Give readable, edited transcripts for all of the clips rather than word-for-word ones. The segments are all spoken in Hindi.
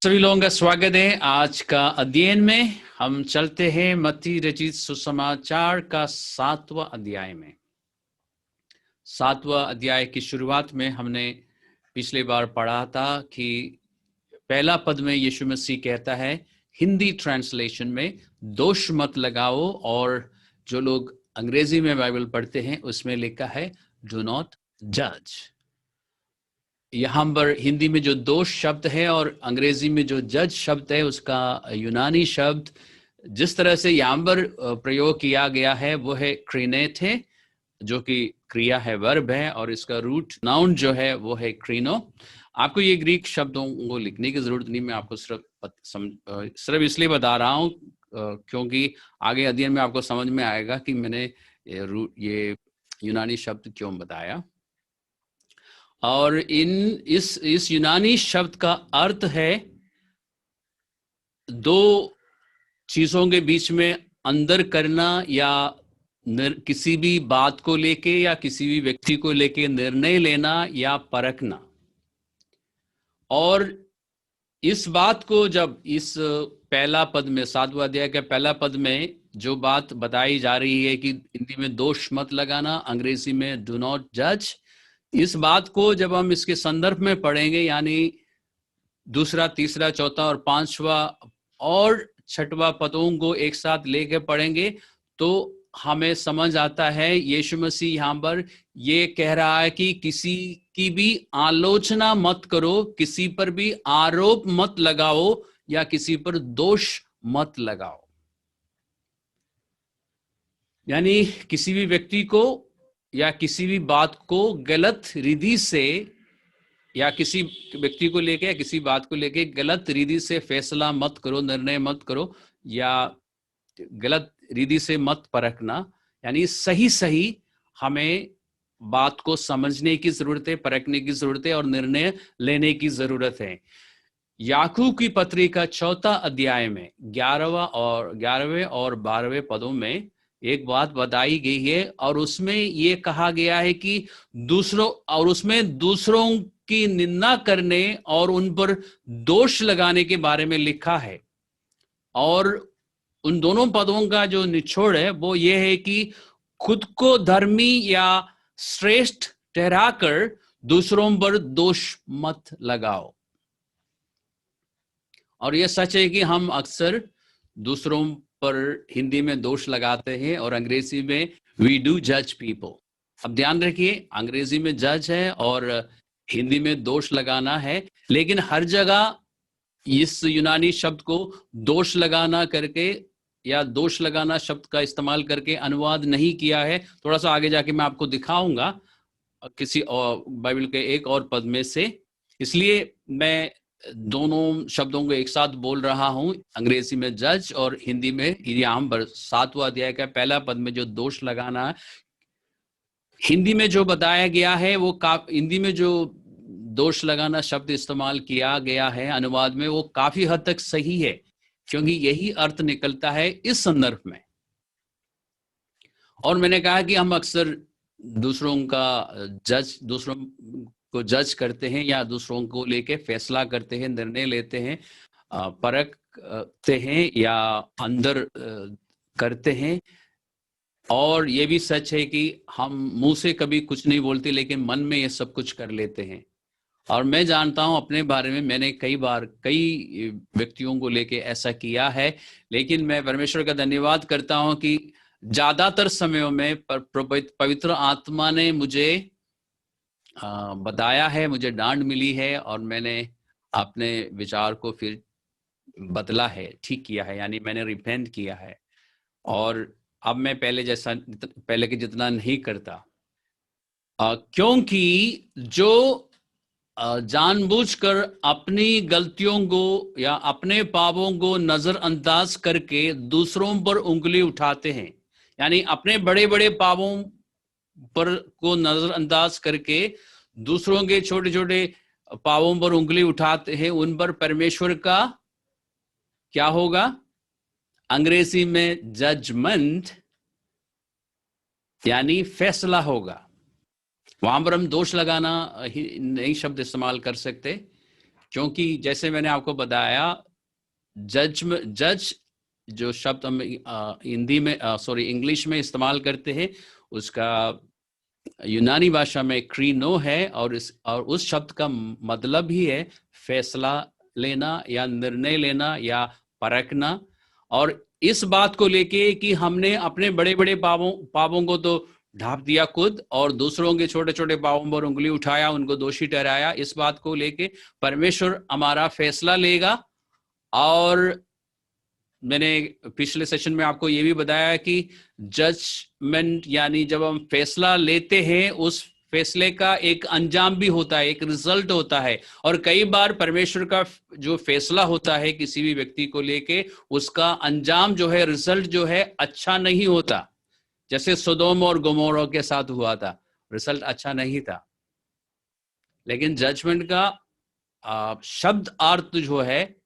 सभी लोगों का स्वागत है। आज का अध्ययन में हम चलते हैं मत्ती रचित सुसमाचार का 7वां अध्याय में। 7वां अध्याय की शुरुआत में हमने पिछले बार पढ़ा था कि पहला पद में यीशु मसीह कहता है, हिंदी ट्रांसलेशन में दोष मत लगाओ, और जो लोग अंग्रेजी में बाइबल पढ़ते हैं उसमें लिखा है डू नॉट जज। यहाँ पर हिंदी में जो दोष शब्द है और अंग्रेजी में जो जज शब्द है उसका यूनानी शब्द जिस तरह से यहाँ पर प्रयोग किया गया है वो है क्रीनेथे, जो कि क्रिया है, वर्ब है, और इसका रूट नाउन जो है वो है क्रीनो। आपको ये ग्रीक शब्दों को लिखने की जरूरत नहीं, मैं आपको सिर्फ इसलिए बता रहा हूँ क्योंकि आगे अध्ययन में आपको समझ में आएगा कि मैंने ये यूनानी शब्द क्यों बताया। और इस यूनानी शब्द का अर्थ है दो चीजों के बीच में अंदर करना, या किसी भी बात को लेके या किसी भी व्यक्ति को लेके निर्णय लेना या परखना। और इस बात को जब इस पहला पद में, 7वां अध्याय के पहला पद में जो बात बताई जा रही है कि हिंदी में दोष मत लगाना, अंग्रेजी में डू नॉट जज, इस बात को जब हम इसके संदर्भ में पढ़ेंगे, यानी दूसरा, तीसरा, चौथा और पांचवा और छठवां पदों को एक साथ लेके पढ़ेंगे, तो हमें समझ आता है यीशु मसीह यहाँ पर ये कह रहा है कि किसी की भी आलोचना मत करो, किसी पर भी आरोप मत लगाओ या किसी पर दोष मत लगाओ। यानी किसी भी व्यक्ति को या किसी भी बात को गलत रीति से, या किसी व्यक्ति को लेके या किसी बात को लेके गलत रीति से फैसला मत करो, निर्णय मत करो, या गलत रीति से मत परखना। यानी सही सही हमें बात को समझने की जरूरत है, परखने की जरूरत है और निर्णय लेने की जरूरत है। याकूब की पत्री का 4 अध्याय में 11वें और 12वें पदों में एक बात बताई गई है, और उसमें ये कहा गया है कि दूसरों की निंदा करने और उन पर दोष लगाने के बारे में लिखा है। और उन दोनों पदों का जो निचोड़ है वो ये है कि खुद को धर्मी या श्रेष्ठ ठहराकर दूसरों पर दोष मत लगाओ। और ये सच है कि हम अक्सर दूसरों पर हिंदी में दोष लगाते हैं और अंग्रेजी में वी डू जज पीपल। अब ध्यान रखिए, अंग्रेजी में जज है और हिंदी में दोष लगाना है, लेकिन हर जगह इस यूनानी शब्द को दोष लगाना करके या दोष लगाना शब्द का इस्तेमाल करके अनुवाद नहीं किया है। थोड़ा सा आगे जाके मैं आपको दिखाऊंगा किसी और बाइबल के एक और पद में से। इसलिए मैं दोनों शब्दों को एक साथ बोल रहा हूं, अंग्रेजी में जज और हिंदी में यहाँ पर 7वां अध्याय का पहला पद में जो दोष लगाना है, हिंदी में जो बताया गया है वो हिंदी में जो दोष लगाना शब्द इस्तेमाल किया गया है अनुवाद में, वो काफी हद तक सही है, क्योंकि यही अर्थ निकलता है इस संदर्भ में। और मैंने कहा कि हम अक्सर दूसरों को जज करते हैं या दूसरों को लेके फैसला करते हैं, निर्णय लेते हैं, परखते हैं या अंदर करते हैं। और ये भी सच है कि हम मुंह से कभी कुछ नहीं बोलते, लेकिन मन में ये सब कुछ कर लेते हैं। और मैं जानता हूं अपने बारे में, मैंने कई बार कई व्यक्तियों को लेके ऐसा किया है, लेकिन मैं परमेश्वर का धन्यवाद करता हूं कि ज्यादातर समयों में पवित्र आत्मा ने मुझे बताया है, मुझे डांट मिली है और मैंने अपने विचार को फिर बदला है, ठीक किया है, यानी मैंने रिपेंट किया है। और अब मैं पहले के जितना नहीं करता, क्योंकि जो जानबूझकर अपनी गलतियों को या अपने पापों को नजरअंदाज करके दूसरों पर उंगली उठाते हैं, यानी अपने बड़े बड़े पापों पर को नजरअंदाज करके दूसरों के छोटे छोटे पापों पर उंगली उठाते हैं, उन पर परमेश्वर का क्या होगा? अंग्रेजी में जजमेंट, यानी फैसला होगा। वहां पर हम दोष लगाना नहीं शब्द इस्तेमाल कर सकते, क्योंकि जैसे मैंने आपको बताया, जज जो शब्द हम हिंदी में इंग्लिश में इस्तेमाल करते हैं, उसका यूनानी भाषा में क्रीनो है, और उस शब्द का मतलब ही है फैसला लेना या निर्णय लेना या परखना। और इस बात को लेके कि हमने अपने बड़े बड़े पापों को तो ढांप दिया खुद, और दूसरों के छोटे छोटे पापों पर उंगली उठाया, उनको दोषी ठहराया, इस बात को लेके परमेश्वर हमारा फैसला लेगा। और मैंने पिछले सेशन में आपको ये भी बताया कि जजमेंट यानी जब हम फैसला लेते हैं, उस फैसले का एक अंजाम भी होता है, एक रिजल्ट होता है। और कई बार परमेश्वर का जो फैसला होता है किसी भी व्यक्ति को लेके, उसका अंजाम जो है, रिजल्ट जो है, अच्छा नहीं होता। जैसे सोदोम और गोमोरा के साथ हुआ था, रिजल्ट अच्छा नहीं था। लेकिन जजमेंट का शब्द अर्थ जो है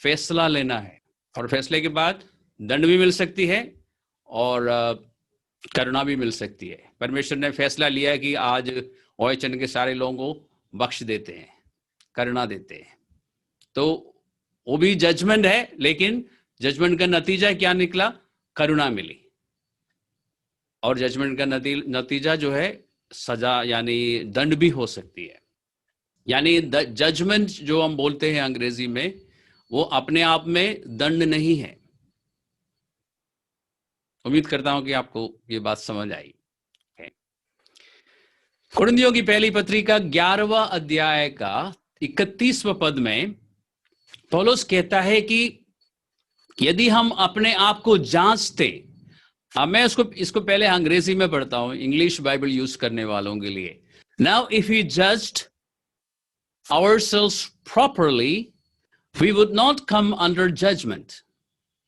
फैसला लेना है, और फैसले के बाद दंड भी मिल सकती है और करुणा भी मिल सकती है। परमेश्वर ने फैसला लिया कि आज ओएचएन के सारे लोगों को बख्श देते हैं, करुणा देते हैं, तो वो भी जजमेंट है। लेकिन जजमेंट का नतीजा क्या निकला? करुणा मिली। और जजमेंट का नतीजा जो है सजा यानी दंड भी हो सकती है। यानी जजमेंट जो हम बोलते हैं अंग्रेजी में, वो अपने आप में दंड नहीं है। उम्मीद करता हूं कि आपको ये बात समझ आई है। कुरिन्थियों की पहली पत्री का 11वां अध्याय का 31वां पद में पौलुस कहता है कि यदि हम अपने आप को जांचते, मैं इसको पहले अंग्रेजी में पढ़ता हूं, इंग्लिश बाइबल यूज करने वालों के लिए। Now if we judged ourselves properly, we would not come under judgment.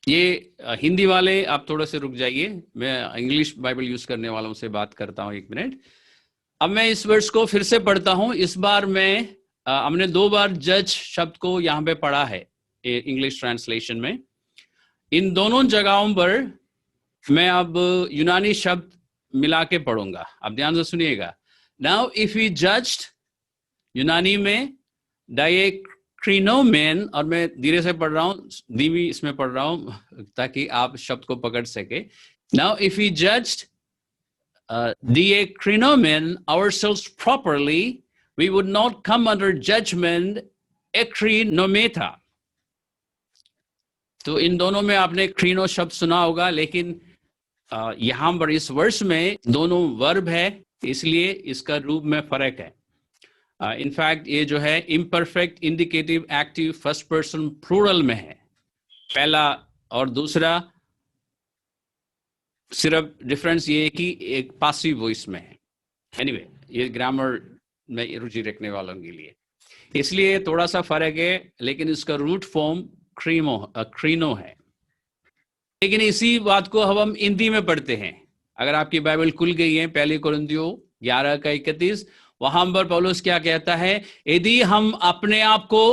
ये हिंदी वाले आप थोड़ा से रुक जाइए, मैं इंग्लिश बाइबल यूज करने वालों से बात करता हूं, 1 मिनट। अब मैं इस वर्ष को फिर से पढ़ता हूं। इस बार में हमने 2 बार जज शब्द को यहां पे पढ़ा है इंग्लिश ट्रांसलेशन में। इन दोनों जगहों पर मैं अब यूनानी शब्द मिला के पढ़ूंगा, अब ध्यान से सुनिएगा। नाउ इफ वी जज्ड, यूनानी में डायक्रीनोमेन, और मैं धीरे से पढ़ रहा हूं, धीमी इसमें पढ़ रहा हूं ताकि आप शब्द को पकड़ सके। Now if we judged diakrinomen ourselves properly, we would not come under judgment ekrinometa. तो इन दोनों में आपने क्रीनो शब्द सुना होगा, लेकिन यहां पर इस वर्ष में दोनों वर्ब है, इसलिए इसका रूप में फर्क है। इनफैक्ट ये जो है imperfect indicative active first person plural में है, पहला और दूसरा। सिर्फ डिफरेंस ये है कि एक पासिव वॉइस में है। एनीवे, ये ग्रामर में रुचि रखने वालों के लिए इसलिए थोड़ा सा फर्क है, लेकिन इसका रूट फॉर्म क्रीनो है। लेकिन इसी बात को हम हिंदी में पढ़ते हैं। अगर आपकी बाइबल खुल गई है, पहली कुरिन्थियों 11 का 31, वहां पर पौलुस क्या कहता है? यदि हम अपने आप को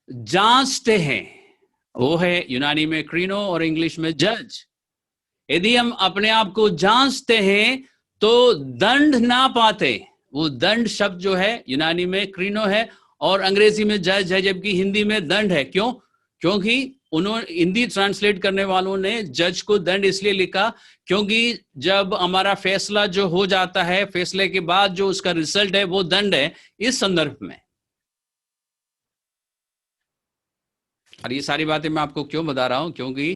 जांचते हैं, वो है यूनानी में क्रीनो और इंग्लिश में जज। यदि हम अपने आप को जांचते हैं तो दंड ना पाते। वो दंड शब्द जो है यूनानी में क्रीनो है और अंग्रेजी में जज है, जबकि हिंदी में दंड है। क्यों? क्योंकि उन्होंने हिंदी ट्रांसलेट करने वालों ने जज को दंड इसलिए लिखा क्योंकि जब हमारा फैसला जो हो जाता है, फैसले के बाद जो उसका रिजल्ट है वो दंड है इस संदर्भ में। और ये सारी बातें मैं आपको क्यों बता रहा हूं? क्योंकि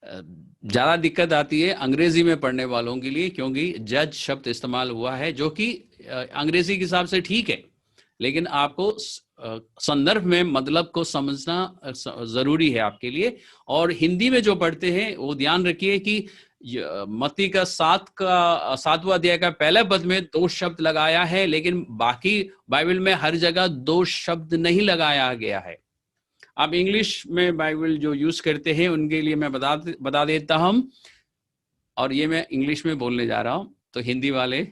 ज्यादा दिक्कत आती है अंग्रेजी में पढ़ने वालों के लिए, क्योंकि जज शब्द इस्तेमाल हुआ है जो कि अंग्रेजी के हिसाब से ठीक है, लेकिन आपको संदर्भ में मतलब को समझना जरूरी है आपके लिए। और हिंदी में जो पढ़ते हैं वो ध्यान रखिए कि मत्ती का 7वां अध्याय का पहले पद में 2 शब्द लगाया है, लेकिन बाकी बाइबल में हर जगह 2 शब्द नहीं लगाया गया है। आप इंग्लिश में बाइबल जो यूज करते हैं उनके लिए मैं बता देता हूं, और ये मैं इंग्लिश में बोलने जा रहा हूं, तो हिंदी वाले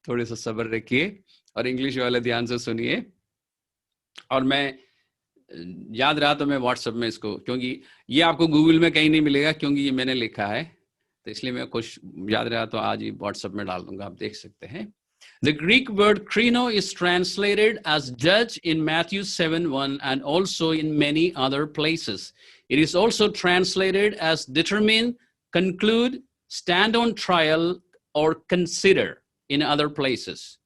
थोड़े सा सब्र रखिए और इंग्लिश वाले ध्यान से सुनिए। और मैं याद रहा तो मैं व्हाट्सएप में इसको, क्योंकि ये आपको गूगल में कहीं नहीं मिलेगा, क्योंकि ये मैंने लिखा है, तो इसलिए मैं कुछ याद रहा तो आज ही व्हाट्सएप में डाल दूंगा, आप देख सकते हैं। The Greek word krino is translated as judge in Matthew 7:1 and also in many other places. It is also translated as determine, conclude, stand on trial, or consider in other places.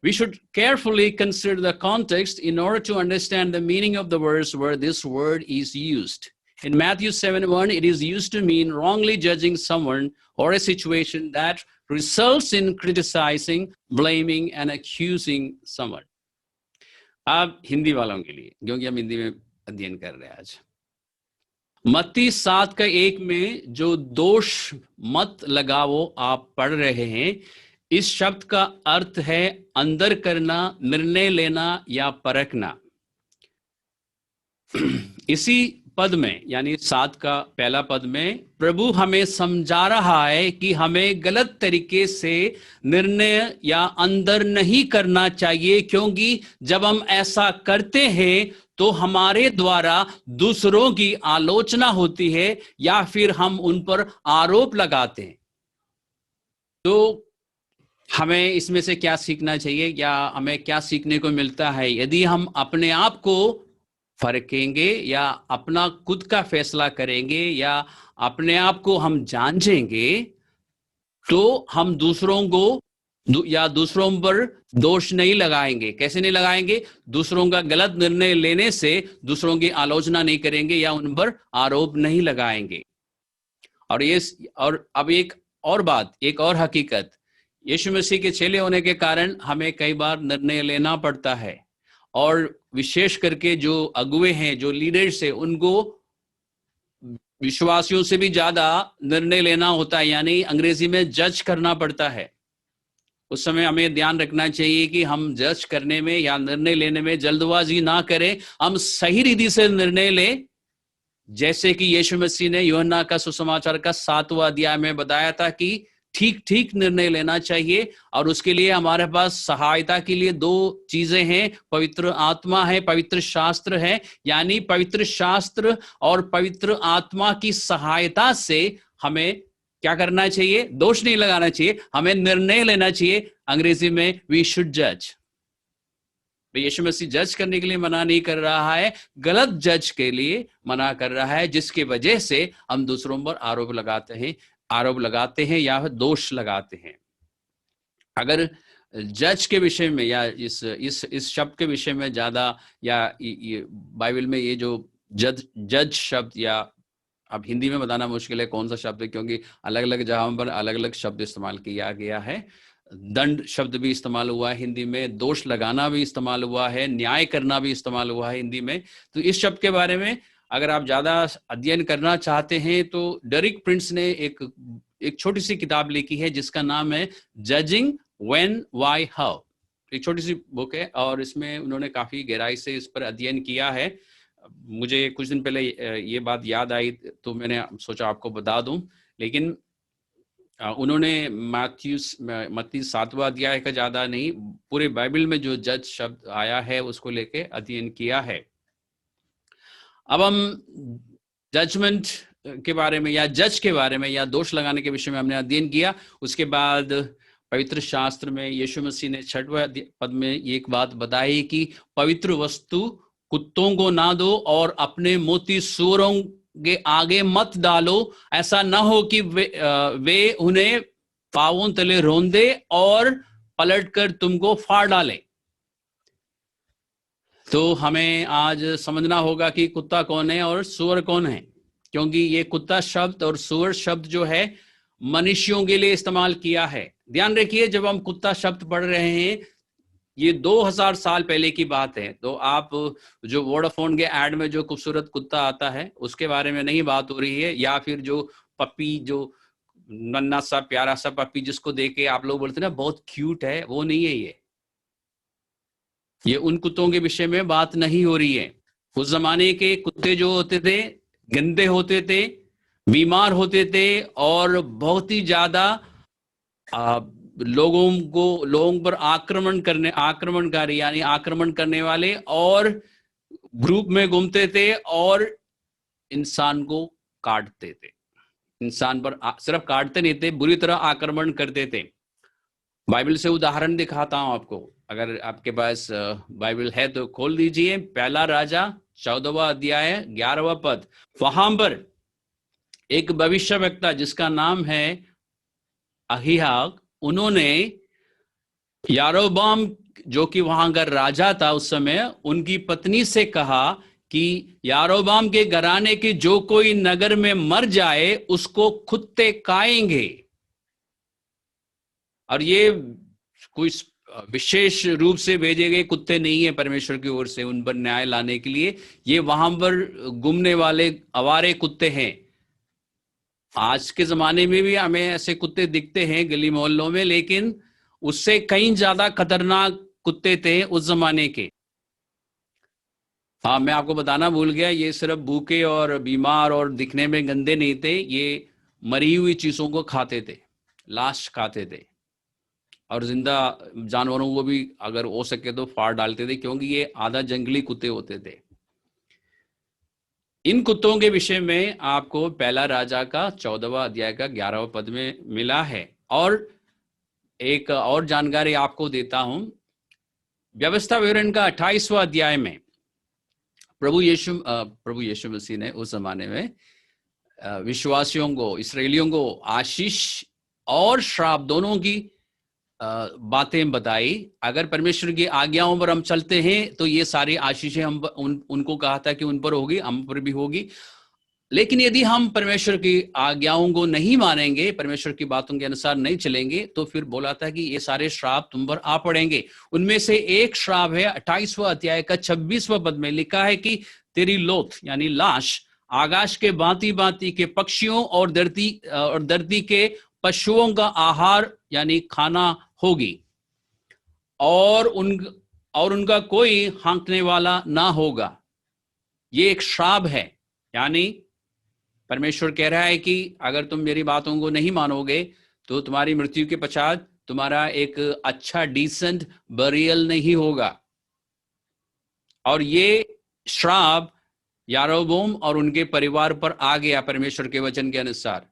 We should carefully consider the context in order to understand the meaning of the verse where this word is used. In Matthew 7:1, it is used to mean wrongly judging someone or a situation that results in criticizing, blaming, and accusing someone. अब हिंदी वालों के लिए, क्योंकि हम हिंदी में अध्ययन कर रहे हैं आज, मत्ती 7:1 में जो दोष मत लगाओ आप पढ़ रहे हैं, इस शब्द का अर्थ है अंदर करना, निर्णय लेना या परखना। इसी पद में यानी 7 का पहला पद में प्रभु हमें समझा रहा है कि हमें गलत तरीके से निर्णय या अंदर नहीं करना चाहिए, क्योंकि जब हम ऐसा करते हैं तो हमारे द्वारा दूसरों की आलोचना होती है या फिर हम उन पर आरोप लगाते हैं। तो हमें इसमें से क्या सीखना चाहिए या हमें क्या सीखने को मिलता है? यदि हम अपने आप को फरकेंगे या अपना खुद का फैसला करेंगे या अपने आप को हम जांचेंगे, तो हम दूसरों को या दूसरों पर दोष नहीं लगाएंगे। कैसे नहीं लगाएंगे? दूसरों का गलत निर्णय लेने से दूसरों की आलोचना नहीं करेंगे या उन पर आरोप नहीं लगाएंगे। और अब एक और बात, एक और हकीकत, यीशु मसीह के चेले होने के कारण हमें कई बार निर्णय लेना पड़ता है, और विशेष करके जो अगुवे हैं, जो लीडर्स हैं, उनको विश्वासियों से भी ज्यादा निर्णय लेना होता है, यानी अंग्रेजी में जज करना पड़ता है। उस समय हमें ध्यान रखना चाहिए कि हम जज करने में या निर्णय लेने में जल्दबाजी ना करें, हम सही रीति से निर्णय लें, जैसे कि यीशु मसीह ने यूहन्ना का सुसमाचार का 7वां अध्याय में बताया था कि ठीक ठीक निर्णय लेना चाहिए। और उसके लिए हमारे पास सहायता के लिए 2 चीजें हैं, पवित्र आत्मा है, पवित्र शास्त्र है। यानी पवित्र शास्त्र और पवित्र आत्मा की सहायता से हमें क्या करना चाहिए? दोष नहीं लगाना चाहिए, हमें निर्णय लेना चाहिए। अंग्रेजी में वी शुड जज। यीशु मसीह जज करने के लिए मना नहीं कर रहा है, गलत जज के लिए मना कर रहा है, जिसकी वजह से हम दूसरों पर आरोप लगाते हैं या दोष लगाते हैं। अगर जज के विषय में या इस शब्द के विषय में ज्यादा, या ये बाइबल में ये जो जज शब्द, या अब हिंदी में बताना मुश्किल है कौन सा शब्द है, क्योंकि अलग अलग जगहों पर अलग अलग शब्द इस्तेमाल किया गया है। दंड शब्द भी इस्तेमाल हुआ है हिंदी में, दोष लगाना भी इस्तेमाल हुआ है, न्याय करना भी इस्तेमाल हुआ है हिंदी में। तो इस शब्द के बारे में अगर आप ज्यादा अध्ययन करना चाहते हैं तो डेरिक प्रिंस ने एक छोटी सी किताब लिखी है जिसका नाम है जजिंग व्हेन व्हाई हाउ। एक छोटी सी बुक है और इसमें उन्होंने काफी गहराई से इस पर अध्ययन किया है। मुझे कुछ दिन पहले ये बात याद आई तो मैंने सोचा आपको बता दूं। लेकिन उन्होंने मत्ती 7वां अध्याय का ज्यादा नहीं, पूरे बाइबल में जो जज शब्द आया है उसको लेके अध्ययन किया है। अब हम जजमेंट के बारे में या जज के बारे में या दोष लगाने के विषय में हमने अध्ययन किया। उसके बाद पवित्र शास्त्र में यीशु मसीह ने 6वें पद में एक बात बताई कि पवित्र वस्तु कुत्तों को ना दो और अपने मोती सूअरों के आगे मत डालो, ऐसा ना हो कि वे उन्हें पांवों तले रौंदे और पलटकर तुमको फाड़ डालें। तो हमें आज समझना होगा कि कुत्ता कौन है और सूअर कौन है, क्योंकि ये कुत्ता शब्द और सूअर शब्द जो है मनुष्यों के लिए इस्तेमाल किया है। ध्यान रखिए, जब हम कुत्ता शब्द पढ़ रहे हैं ये 2000 साल पहले की बात है। तो आप जो वोडाफोन के ऐड में जो खूबसूरत कुत्ता आता है उसके बारे में नहीं बात हो रही है, या फिर जो पपी, जो नन्हा सा प्यारा सा पपी जिसको देख के आप लोग बोलते हैं ना बहुत क्यूट है, वो नहीं है। ये उन कुत्तों के विषय में बात नहीं हो रही है। उस जमाने के कुत्ते जो होते थे गंदे होते थे, बीमार होते थे और बहुत ही ज्यादा लोगों पर आक्रमणकारी यानी आक्रमण करने वाले, और ग्रुप में घूमते थे और इंसान को काटते थे। इंसान पर सिर्फ काटते नहीं थे, बुरी तरह आक्रमण करते थे। बाइबल से उदाहरण दिखाता हूं आपको। अगर आपके पास बाइबल है तो खोल दीजिए, पहला राजा 14वां अध्याय 11वां पद। वहां पर एक भविष्यवक्ता जिसका नाम है अहियाग, उन्होंने यारोबाम जो कि वहां का राजा था उस समय, उनकी पत्नी से कहा कि यारोबाम के घराने के जो कोई नगर में मर जाए उसको कुत्ते खाएंगे। और ये कोई विशेष रूप से भेजे गए कुत्ते नहीं है परमेश्वर की ओर से उन पर न्याय लाने के लिए, ये वहां पर घूमने वाले आवारे कुत्ते हैं। आज के जमाने में भी हमें ऐसे कुत्ते दिखते हैं गली मोहल्लों में, लेकिन उससे कहीं ज्यादा खतरनाक कुत्ते थे उस जमाने के। हाँ, मैं आपको बताना भूल गया, ये सिर्फ भूखे और बीमार और दिखने में गंदे नहीं थे, ये मरी हुई चीजों को खाते थे, लाश खाते थे, और जिंदा जानवरों को भी अगर हो सके तो फाड़ डालते थे, क्योंकि ये आधा जंगली कुत्ते होते थे। इन कुत्तों के विषय में आपको पहला राजा का 14वां अध्याय का 11वां पद में मिला है। और एक और जानकारी आपको देता हूं, व्यवस्था विवरण का 28वां अध्याय में प्रभु यीशु मसीह ने उस जमाने में विश्वासियों को, इसराइलियों को आशीष और श्राप दोनों की बातें बताई। अगर परमेश्वर की आज्ञाओं पर हम चलते हैं तो ये सारी आशीषें हम उनको कहा था कि उन पर होगी, हम पर भी होगी। लेकिन यदि हम परमेश्वर की आज्ञाओं को नहीं मानेंगे, परमेश्वर की बातों के अनुसार नहीं चलेंगे, तो फिर बोला था कि ये सारे श्राप तुम पर आ पड़ेंगे। उनमें से एक श्राप है 28वां अध्याय का 26वां पद में लिखा है कि तेरी लोथ यानी लाश आकाश के भांति भांति के पक्षियों और धरती के पशुओं का आहार यानी खाना होगी, और उनका कोई हाँकने वाला ना होगा। ये एक श्राप है, यानी परमेश्वर कह रहा है कि अगर तुम मेरी बातों को नहीं मानोगे तो तुम्हारी मृत्यु के पश्चात तुम्हारा एक अच्छा डिसेंट बरियल नहीं होगा। और ये श्राप यारोबोम और उनके परिवार पर आ गया परमेश्वर के वचन के अनुसार।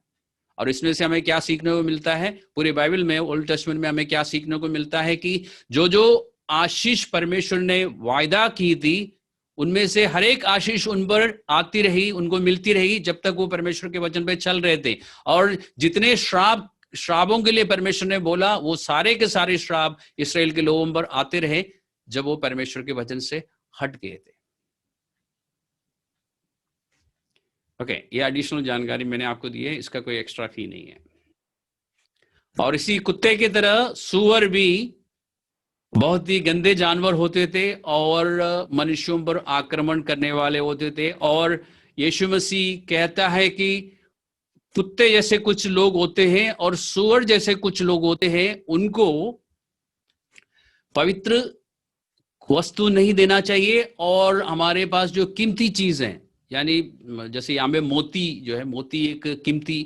और इसमें से हमें क्या सीखने को मिलता है, पूरे बाइबल में, ओल्ड टेस्टमेंट में हमें क्या सीखने को मिलता है कि जो जो आशीष परमेश्वर ने वायदा की थी, उनमें से हर एक आशीष उन पर आती रही, उनको मिलती रही जब तक वो परमेश्वर के वचन पे चल रहे थे। और जितने श्रापों के लिए परमेश्वर ने बोला, वो सारे के सारे श्राप इस्राएल के लोगों पर आते रहे जब वो परमेश्वर के वचन से हट गए थे। ओके, ये एडिशनल जानकारी मैंने आपको दी है, इसका कोई एक्स्ट्रा फी नहीं है। और इसी कुत्ते की तरह सूअर भी बहुत ही गंदे जानवर होते थे और मनुष्यों पर आक्रमण करने वाले होते थे। और यीशु मसीह कहता है कि कुत्ते जैसे कुछ लोग होते हैं और सूअर जैसे कुछ लोग होते हैं, उनको पवित्र वस्तु नहीं देना चाहिए। और हमारे पास जो कीमती चीज है, यानी जैसे यहाँ पे मोती जो है, मोती एक कीमती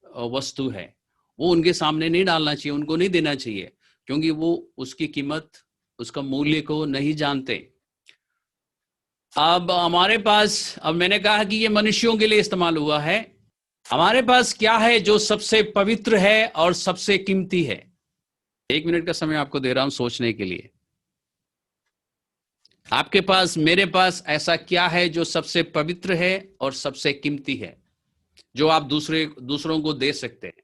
वस्तु है, वो उनके सामने नहीं डालना चाहिए, उनको नहीं देना चाहिए, क्योंकि वो उसकी कीमत, उसका मूल्य को नहीं जानते। अब हमारे पास, अब मैंने कहा कि ये मनुष्यों के लिए इस्तेमाल हुआ है, हमारे पास क्या है जो सबसे पवित्र है और सबसे कीमती है? 1 मिनट का समय आपको दे रहा हूं सोचने के लिए। आपके पास, मेरे पास ऐसा क्या है जो सबसे पवित्र है और सबसे कीमती है, जो आप दूसरों को दे सकते हैं?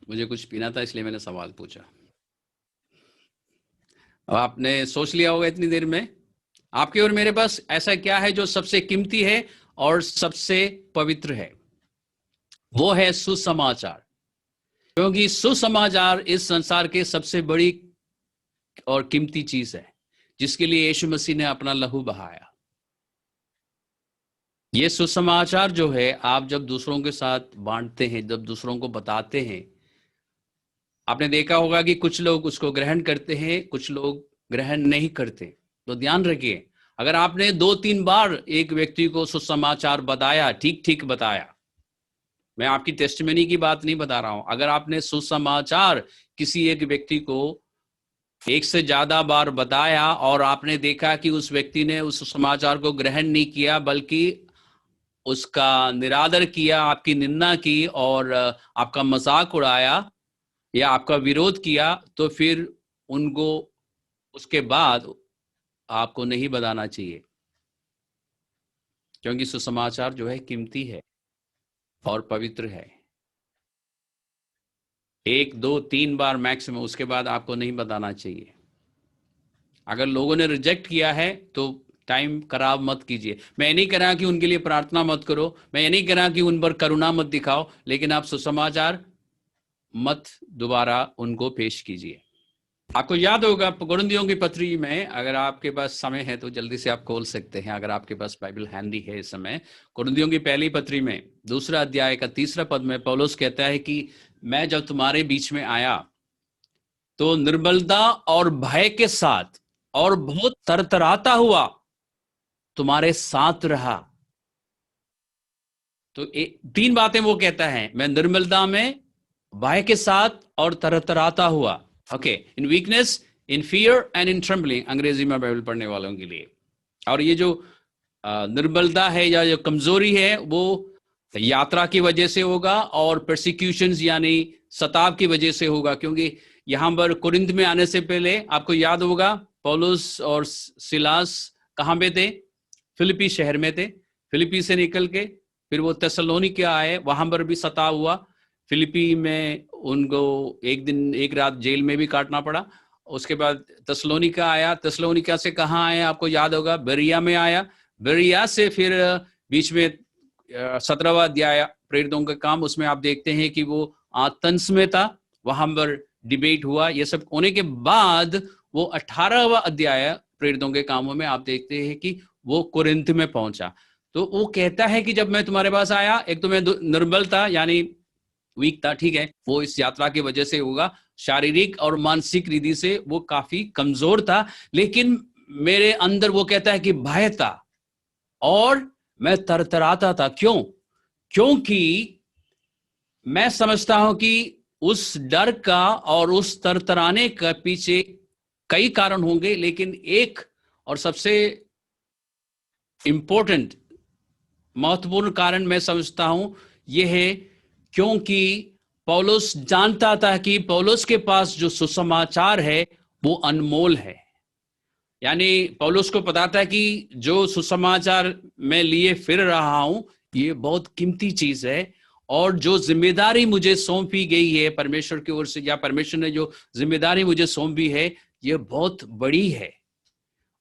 मुझे कुछ पीना था इसलिए मैंने सवाल पूछा। अब आपने सोच लिया होगा इतनी देर में। आपके और मेरे पास ऐसा क्या है जो सबसे कीमती है और सबसे पवित्र है? वो है सुसमाचार। क्योंकि सुसमाचार इस संसार के सबसे बड़ी और कीमती चीज है, जिसके लिए यीशु मसीह ने अपना लहू बहाया। ये सुसमाचार जो है, आप जब दूसरों के साथ बांटते हैं, जब दूसरों को बताते हैं, आपने देखा होगा कि कुछ लोग उसको ग्रहण करते हैं, कुछ लोग ग्रहण नहीं करते। तो ध्यान रखिए, अगर आपने 2-3 बार एक व्यक्ति को सुसमाचार बताया, ठीक ठीक बताया, मैं आपकी टेस्टिमनी की बात नहीं बता रहा हूं, अगर आपने सुसमाचार किसी एक व्यक्ति को 1 से ज्यादा बार बताया और आपने देखा कि उस व्यक्ति ने उस समाचार को ग्रहण नहीं किया, बल्कि उसका निरादर किया, आपकी निंदा की और आपका मजाक उड़ाया या आपका विरोध किया, तो फिर उनको उसके बाद आपको नहीं बताना चाहिए, क्योंकि सुसमाचार जो है कीमती है और पवित्र है। 1, 2, 3 बार मैक्सिमम, उसके बाद आपको नहीं बताना चाहिए। अगर लोगों ने रिजेक्ट किया है तो टाइम खराब मत कीजिए। मैं ये नहीं कह रहा कि उनके लिए प्रार्थना मत करो, मैं ये नहीं कह रहा कि उन पर करुणा मत दिखाओ, लेकिन आप सुसमाचार मत दोबारा उनको पेश कीजिए। आपको याद होगा कुरिन्थियों की पत्री में, अगर आपके पास समय है तो जल्दी से आप खोल सकते हैं, अगर आपके पास बाइबल हैंडी है इस समय। कुरिन्थियों की पहली पत्री में 2 अध्याय का 3 पद में पौलुस कहता है कि मैं जब तुम्हारे बीच में आया तो निर्बलता और भय के साथ और बहुत तरतराता हुआ तुम्हारे साथ रहा। तो 3 बातें वो कहता है, मैं निर्बलता में, भय के साथ और तरतराता हुआ। Okay, in weakness, in fear and in trembling, अंग्रेजी में बाइबल पढ़ने वालों के लिए। और ये जो निर्बलता है या जो कमजोरी है वो यात्रा की वजह से होगा और परसिक्यूशंस यानी सताव की वजह से होगा। क्योंकि यहां पर कुरिन्थ में आने से पहले आपको याद होगा पौलुस और सिलास कहां पे थे? फिलिपी शहर में थे। फिलिपी से निकल के फिर वो थिस्सलुनीके आए, वहां पर भी सताव हुआ। फिलिपी में उनको एक दिन एक रात जेल में भी काटना पड़ा। उसके बाद थिस्सलुनीका आया, थिस्सलुनीका से कहाँ आया आपको याद होगा? बेरिया में आया। बेरिया से फिर बीच में 17वां अध्याय प्रेरितों का काम, उसमें आप देखते हैं कि वो आथेंस में था, वहां पर डिबेट हुआ। ये सब होने के बाद वो 18वां अध्याय प्रेरितों के कामों में आप देखते हैं कि वो कुरिन्थ में पहुंचा। तो वो कहता है कि जब मैं तुम्हारे पास आया, एक तो मैं निर्बल था यानी वीक था, ठीक है, वो इस यात्रा की वजह से होगा। शारीरिक और मानसिक रीति से वो काफी कमजोर था, लेकिन मेरे अंदर वो कहता है कि भय था और मैं तरतराता था। क्यों? क्योंकि मैं समझता हूं कि उस डर का और उस तरतराने का पीछे कई कारण होंगे, लेकिन एक और सबसे इंपॉर्टेंट महत्वपूर्ण कारण मैं समझता हूं यह है क्योंकि पौलुस जानता था कि पौलुस के पास जो सुसमाचार है वो अनमोल है। यानी पौलुस को पता था कि जो सुसमाचार मैं लिए फिर रहा हूं ये बहुत कीमती चीज है, और जो जिम्मेदारी मुझे सौंपी गई है परमेश्वर की ओर से, या परमेश्वर ने जो जिम्मेदारी मुझे सौंपी है, ये बहुत बड़ी है,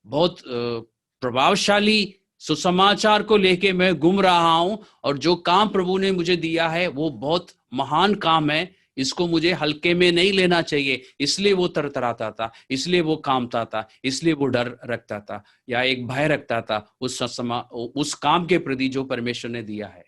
बहुत प्रभावशाली सुसमाचार को लेके मैं घूम रहा हूं, और जो काम प्रभु ने मुझे दिया है वो बहुत महान काम है, इसको मुझे हल्के में नहीं लेना चाहिए। इसलिए वो तरतराता था, इसलिए वो कामता था, इसलिए वो डर रखता था या एक भय रखता था उस काम के प्रति जो परमेश्वर ने दिया है।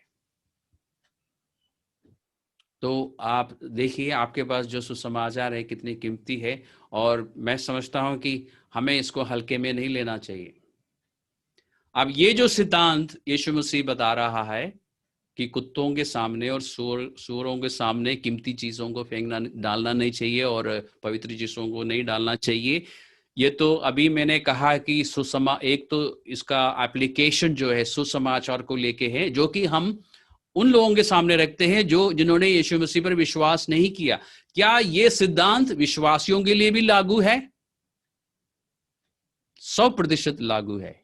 तो आप देखिए आपके पास जो सुसमाचार है कितनी कीमती है, और मैं समझता हूं कि हमें इसको हल्के में नहीं लेना चाहिए। अब ये जो सिद्धांत यीशु मसीह बता रहा है कि कुत्तों के सामने और सूअरों के सामने कीमती चीजों को फेंकना डालना नहीं चाहिए और पवित्र चीजों को नहीं डालना चाहिए, ये तो अभी मैंने कहा कि एक तो इसका एप्लीकेशन जो है सुसमाचार को लेके है, जो कि हम उन लोगों के सामने रखते हैं जो जिन्होंने यीशु मसीह पर विश्वास नहीं किया। क्या ये सिद्धांत विश्वासियों के लिए भी लागू है? 100% लागू है।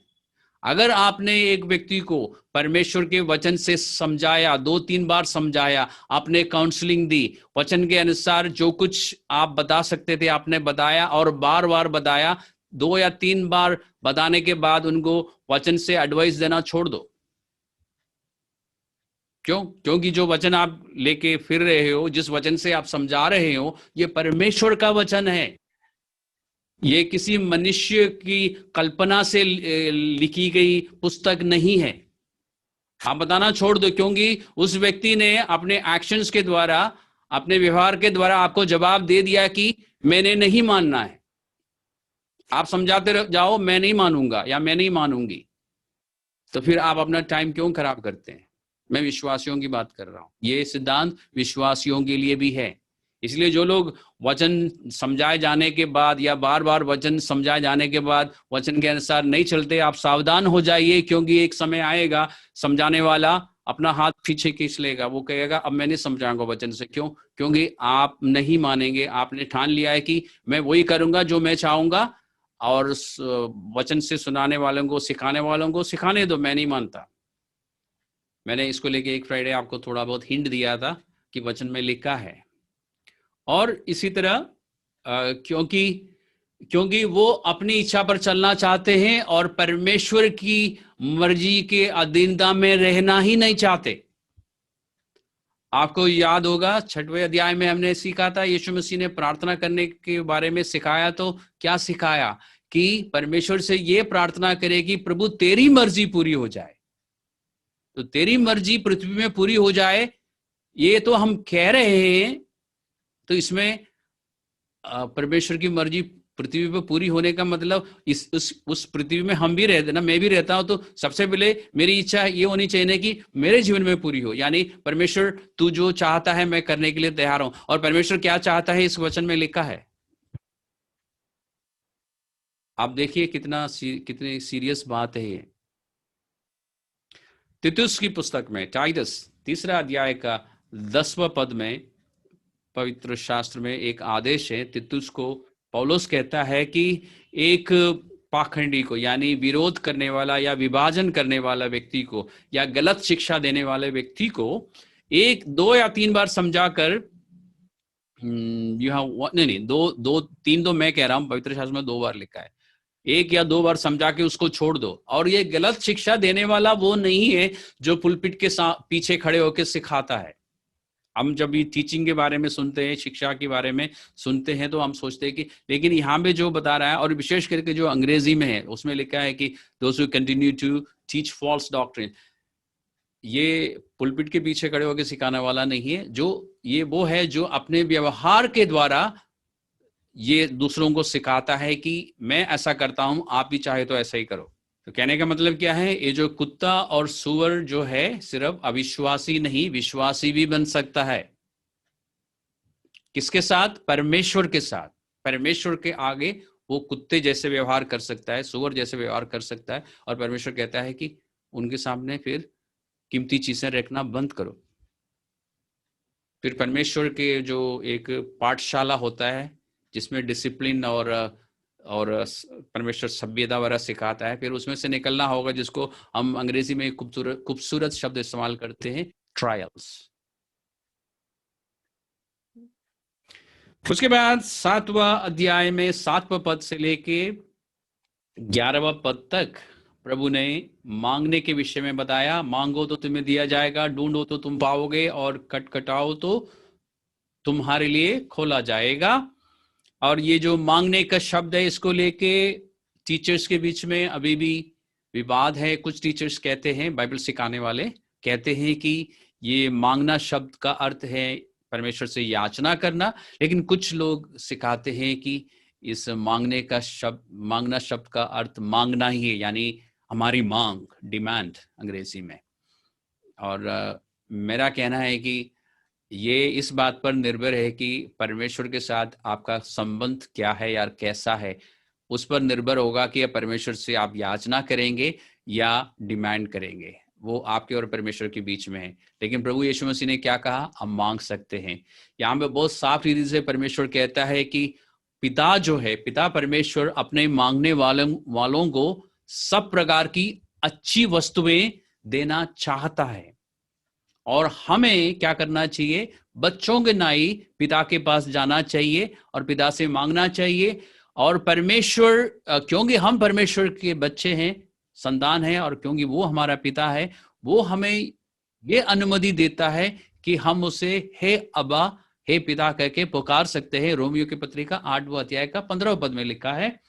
अगर आपने एक व्यक्ति को परमेश्वर के वचन से समझाया, 2-3 बार समझाया, आपने काउंसलिंग दी, वचन के अनुसार जो कुछ आप बता सकते थे आपने बताया, और बार बार बताया, 2 या 3 बार बताने के बाद उनको वचन से एडवाइस देना छोड़ दो। क्यों? क्योंकि जो वचन आप लेके फिर रहे हो, जिस वचन से आप समझा रहे हो, ये परमेश्वर का वचन है। ये किसी मनुष्य की कल्पना से लिखी गई पुस्तक नहीं है। आप बताना छोड़ दो, क्योंकि उस व्यक्ति ने अपने एक्शंस के द्वारा, अपने व्यवहार के द्वारा आपको जवाब दे दिया कि मैंने नहीं मानना है। आप समझाते जाओ मैं नहीं मानूंगा या मैं नहीं मानूंगी, तो फिर आप अपना टाइम क्यों खराब करते हैं? मैं विश्वासियों की बात कर रहा हूं। ये सिद्धांत विश्वासियों के लिए भी है। इसलिए जो लोग वचन समझाए जाने के बाद या बार बार वचन समझाए जाने के बाद वचन के अनुसार नहीं चलते, आप सावधान हो जाइए, क्योंकि एक समय आएगा समझाने वाला अपना हाथ पीछे खींच लेगा, वो कहेगा अब मैं नहीं समझाऊंगा वचन से। क्यों? क्योंकि आप नहीं मानेंगे, आपने ठान लिया है कि मैं वही करूंगा जो मैं चाहूंगा, और वचन से सुनाने वालों को, सिखाने वालों को सिखाने दो, मैं नहीं मानता। मैंने इसको लेके एक फ्राइडे आपको थोड़ा बहुत हिंट दिया था कि वचन में लिखा है। और इसी तरह क्योंकि वो अपनी इच्छा पर चलना चाहते हैं और परमेश्वर की मर्जी के अधीनता में रहना ही नहीं चाहते। आपको याद होगा 6वें अध्याय में हमने सीखा था, यीशु मसीह ने प्रार्थना करने के बारे में सिखाया। तो क्या सिखाया? कि परमेश्वर से ये प्रार्थना करे कि प्रभु तेरी मर्जी पूरी हो जाए। तो तेरी मर्जी पृथ्वी में पूरी हो जाए, ये तो हम कह रहे हैं, तो इसमें परमेश्वर की मर्जी पृथ्वी पर पूरी होने का मतलब उस पृथ्वी में हम भी रहते ना, मैं भी रहता हूं, तो सबसे पहले मेरी इच्छा ये होनी चाहिए कि मेरे जीवन में पूरी हो। यानी परमेश्वर तू जो चाहता है मैं करने के लिए तैयार हूं। और परमेश्वर क्या चाहता है इस वचन में लिखा है, आप देखिए कितनी सीरियस बात है ये। तीतुस की पुस्तक में, टाइटस 3 अध्याय का 10वां पद में पवित्र शास्त्र में एक आदेश है। तीतुस को पौलुस कहता है कि एक पाखंडी को, यानी विरोध करने वाला या विभाजन करने वाला व्यक्ति को या गलत शिक्षा देने वाले व्यक्ति को 1, 2 या 3 बार समझाकर, नहीं, 2, 3 तो मैं कह रहा हूं, पवित्र शास्त्र में 2 बार लिखा है, 1 या 2 बार समझा के उसको छोड़ दो। और ये गलत शिक्षा देने वाला वो नहीं है जो पुलपिट के पीछे खड़े होकर सिखाता है। हम जब ये टीचिंग के बारे में सुनते हैं, शिक्षा के बारे में सुनते हैं, तो हम सोचते हैं कि, लेकिन यहाँ पे जो बता रहा है, और विशेष करके जो अंग्रेजी में है, उसमें लिखा है कि those who continue to teach false doctrine, ये पुलपिट के पीछे खड़े होकर सिखाने वाला नहीं है। ये वो है जो अपने व्यवहार के द्वारा ये दूसरों को सिखाता है कि मैं ऐसा करता हूं, आप भी चाहे तो ऐसा ही करो। तो कहने का मतलब क्या है, ये जो कुत्ता और सुअर जो है, सिर्फ अविश्वासी नहीं, विश्वासी भी बन सकता है। किसके साथ? परमेश्वर के साथ। परमेश्वर के आगे वो कुत्ते जैसे व्यवहार कर सकता है, सुअर जैसे व्यवहार कर सकता है। और परमेश्वर कहता है कि उनके सामने फिर कीमती चीजें रखना बंद करो। फिर परमेश्वर के जो एक पाठशाला होता है जिसमें डिसिप्लिन और परमेश्वर सभ्यता वगैरह सिखाता है, फिर उसमें से निकलना होगा, जिसको हम अंग्रेजी में खूबसूरत शब्द इस्तेमाल करते हैं, ट्रायल्स। उसके बाद 7वां अध्याय में 7वां पद से लेके 11वां पद तक प्रभु ने मांगने के विषय में बताया। मांगो तो तुम्हें दिया जाएगा, ढूंढो तो तुम पाओगे, और खटखटाओ तो तुम्हारे लिए खोला जाएगा। और ये जो मांगने का शब्द है, इसको लेके टीचर्स के बीच में अभी भी विवाद है। कुछ टीचर्स कहते हैं, बाइबल सिखाने वाले कहते हैं कि ये मांगना शब्द का अर्थ है परमेश्वर से याचना करना, लेकिन कुछ लोग सिखाते हैं कि इस मांगना शब्द का अर्थ मांगना ही है, यानी हमारी मांग, डिमांड अंग्रेजी में। और मेरा कहना है कि ये इस बात पर निर्भर है कि परमेश्वर के साथ आपका संबंध क्या है यार, कैसा है, उस पर निर्भर होगा कि परमेश्वर से आप याचना करेंगे या डिमांड करेंगे। वो आपके और परमेश्वर के बीच में है। लेकिन प्रभु यीशु मसीह ने क्या कहा? हम मांग सकते हैं। यहाँ पे बहुत साफ रीति से परमेश्वर कहता है कि पिता जो है, पिता परमेश्वर अपने मांगने वालों को सब प्रकार की अच्छी वस्तुएं देना चाहता है। और हमें क्या करना चाहिए? बच्चों के नाई पिता के पास जाना चाहिए और पिता से मांगना चाहिए। और परमेश्वर, क्योंकि हम परमेश्वर के बच्चे हैं, संतान हैं, और क्योंकि वो हमारा पिता है, वो हमें ये अनुमति देता है कि हम उसे हे अब्बा, हे पिता कह के पुकार सकते हैं। रोमियो की पत्री का 8वां अध्याय का 15वां पद में लिखा है।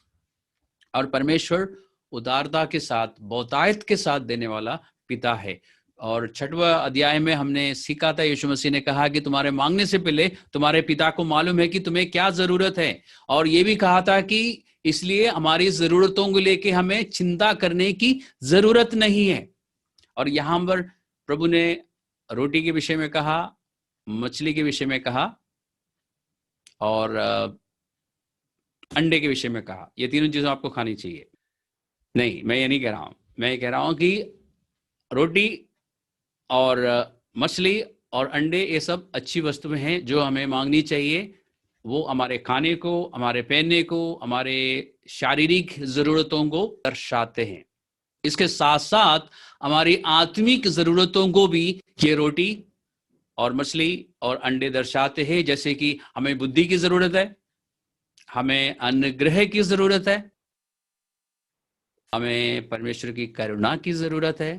और परमेश्वर उदारता के साथ, बहुतायत के साथ देने वाला पिता है। और 6वां अध्याय में हमने सीखा था, यीशु मसीह ने कहा कि तुम्हारे मांगने से पहले तुम्हारे पिता को मालूम है कि तुम्हें क्या जरूरत है। और ये भी कहा था कि इसलिए हमारी जरूरतों को लेके हमें चिंता करने की जरूरत नहीं है। और यहां पर प्रभु ने रोटी के विषय में कहा, मछली के विषय में कहा, और अंडे के विषय में कहा, ये तीनों चीजें आपको खानी चाहिए। नहीं, मैं ये नहीं कह रहा हूं, मैं ये कह रहा हूं कि रोटी और मछली और अंडे ये सब अच्छी वस्तुएं हैं जो हमें मांगनी चाहिए। वो हमारे खाने को, हमारे पहनने को, हमारे शारीरिक जरूरतों को दर्शाते हैं। इसके साथ साथ हमारी आत्मिक जरूरतों को भी ये रोटी और मछली और अंडे दर्शाते हैं। जैसे कि हमें बुद्धि की जरूरत है, हमें अनुग्रह की जरूरत है, हमें परमेश्वर की करुणा की जरूरत है।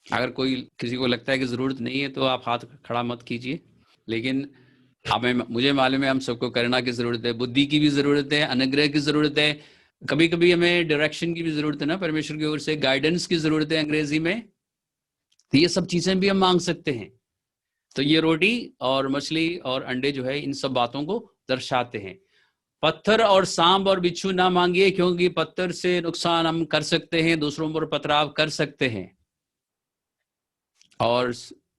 अगर कोई किसी को लगता है कि जरूरत नहीं है तो आप हाथ खड़ा मत कीजिए, लेकिन हमें, मुझे मालूम है हम सबको करुणा की जरूरत है, बुद्धि की भी जरूरत है, अनुग्रह की जरूरत है, कभी कभी हमें डायरेक्शन की भी जरूरत है ना, परमेश्वर की ओर से गाइडेंस की जरूरत है अंग्रेजी में। तो ये सब चीजें भी हम मांग सकते हैं। तो ये रोटी और मछली और अंडे जो है इन सब बातों को दर्शाते हैं। पत्थर और सांप और बिच्छू ना मांगिए, क्योंकि पत्थर से नुकसान हम कर सकते हैं, दूसरों पर पथराव कर सकते हैं। और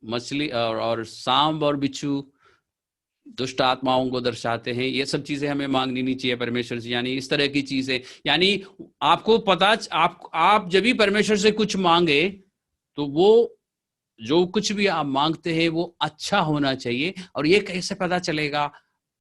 मछली और सांप और बिच्छू दुष्ट आत्माओं को दर्शाते हैं। ये सब चीजें हमें मांगनी नहीं चाहिए परमेश्वर से, यानी इस तरह की चीजें। यानी आपको पता, आप जब भी परमेश्वर से कुछ मांगे तो वो जो कुछ भी आप मांगते हैं वो अच्छा होना चाहिए। और ये कैसे पता चलेगा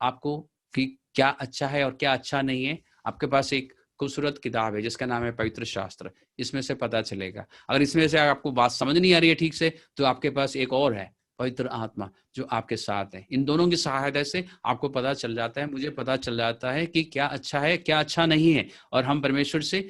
आपको कि क्या अच्छा है और क्या अच्छा नहीं है? आपके पास एक खूबसूरत किताब है जिसका नाम है पवित्र शास्त्र, इसमें से पता चलेगा। अगर इसमें से आपको बात समझ नहीं आ रही है ठीक से, तो आपके पास एक और है, पवित्र आत्मा, जो आपके साथ है। इन दोनों की सहायता से आपको पता चल जाता है, मुझे पता चल जाता है कि क्या अच्छा है, क्या अच्छा नहीं है। और हम परमेश्वर से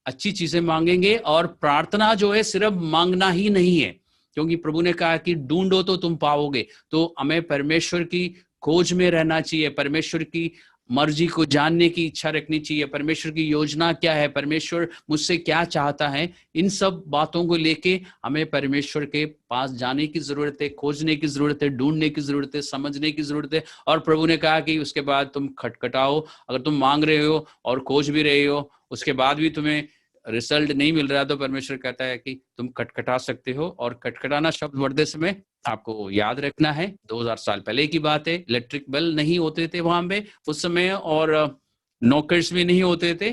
अच्छी चीजें मांगेंगे। और प्रार्थना जो है सिर्फ मांगना ही नहीं है, क्योंकि प्रभु ने कहा कि ढूंढो तो तुम पाओगे। तो हमें परमेश्वर की खोज में रहना चाहिए, परमेश्वर की मर्जी को जानने की इच्छा रखनी चाहिए, परमेश्वर की योजना क्या है, परमेश्वर मुझसे क्या चाहता है। इन सब बातों को लेके हमें परमेश्वर के पास जाने की जरूरत है, खोजने की जरूरत है, ढूंढने की जरूरत है, समझने की जरूरत है। और प्रभु ने कहा कि उसके बाद तुम खटखटाओ। अगर तुम मांग रहे हो और खोज भी रहे हो, उसके बाद भी तुम्हें रिजल्ट नहीं मिल रहा, तो परमेश्वर कहता है कि तुम खटखटा सकते हो। और खटखटाना शब्द वर्तते समय आपको याद रखना है, 2000 साल पहले की बात है। इलेक्ट्रिक बेल नहीं होते थे वहां पे उस समय, और नॉकर्स भी नहीं होते थे।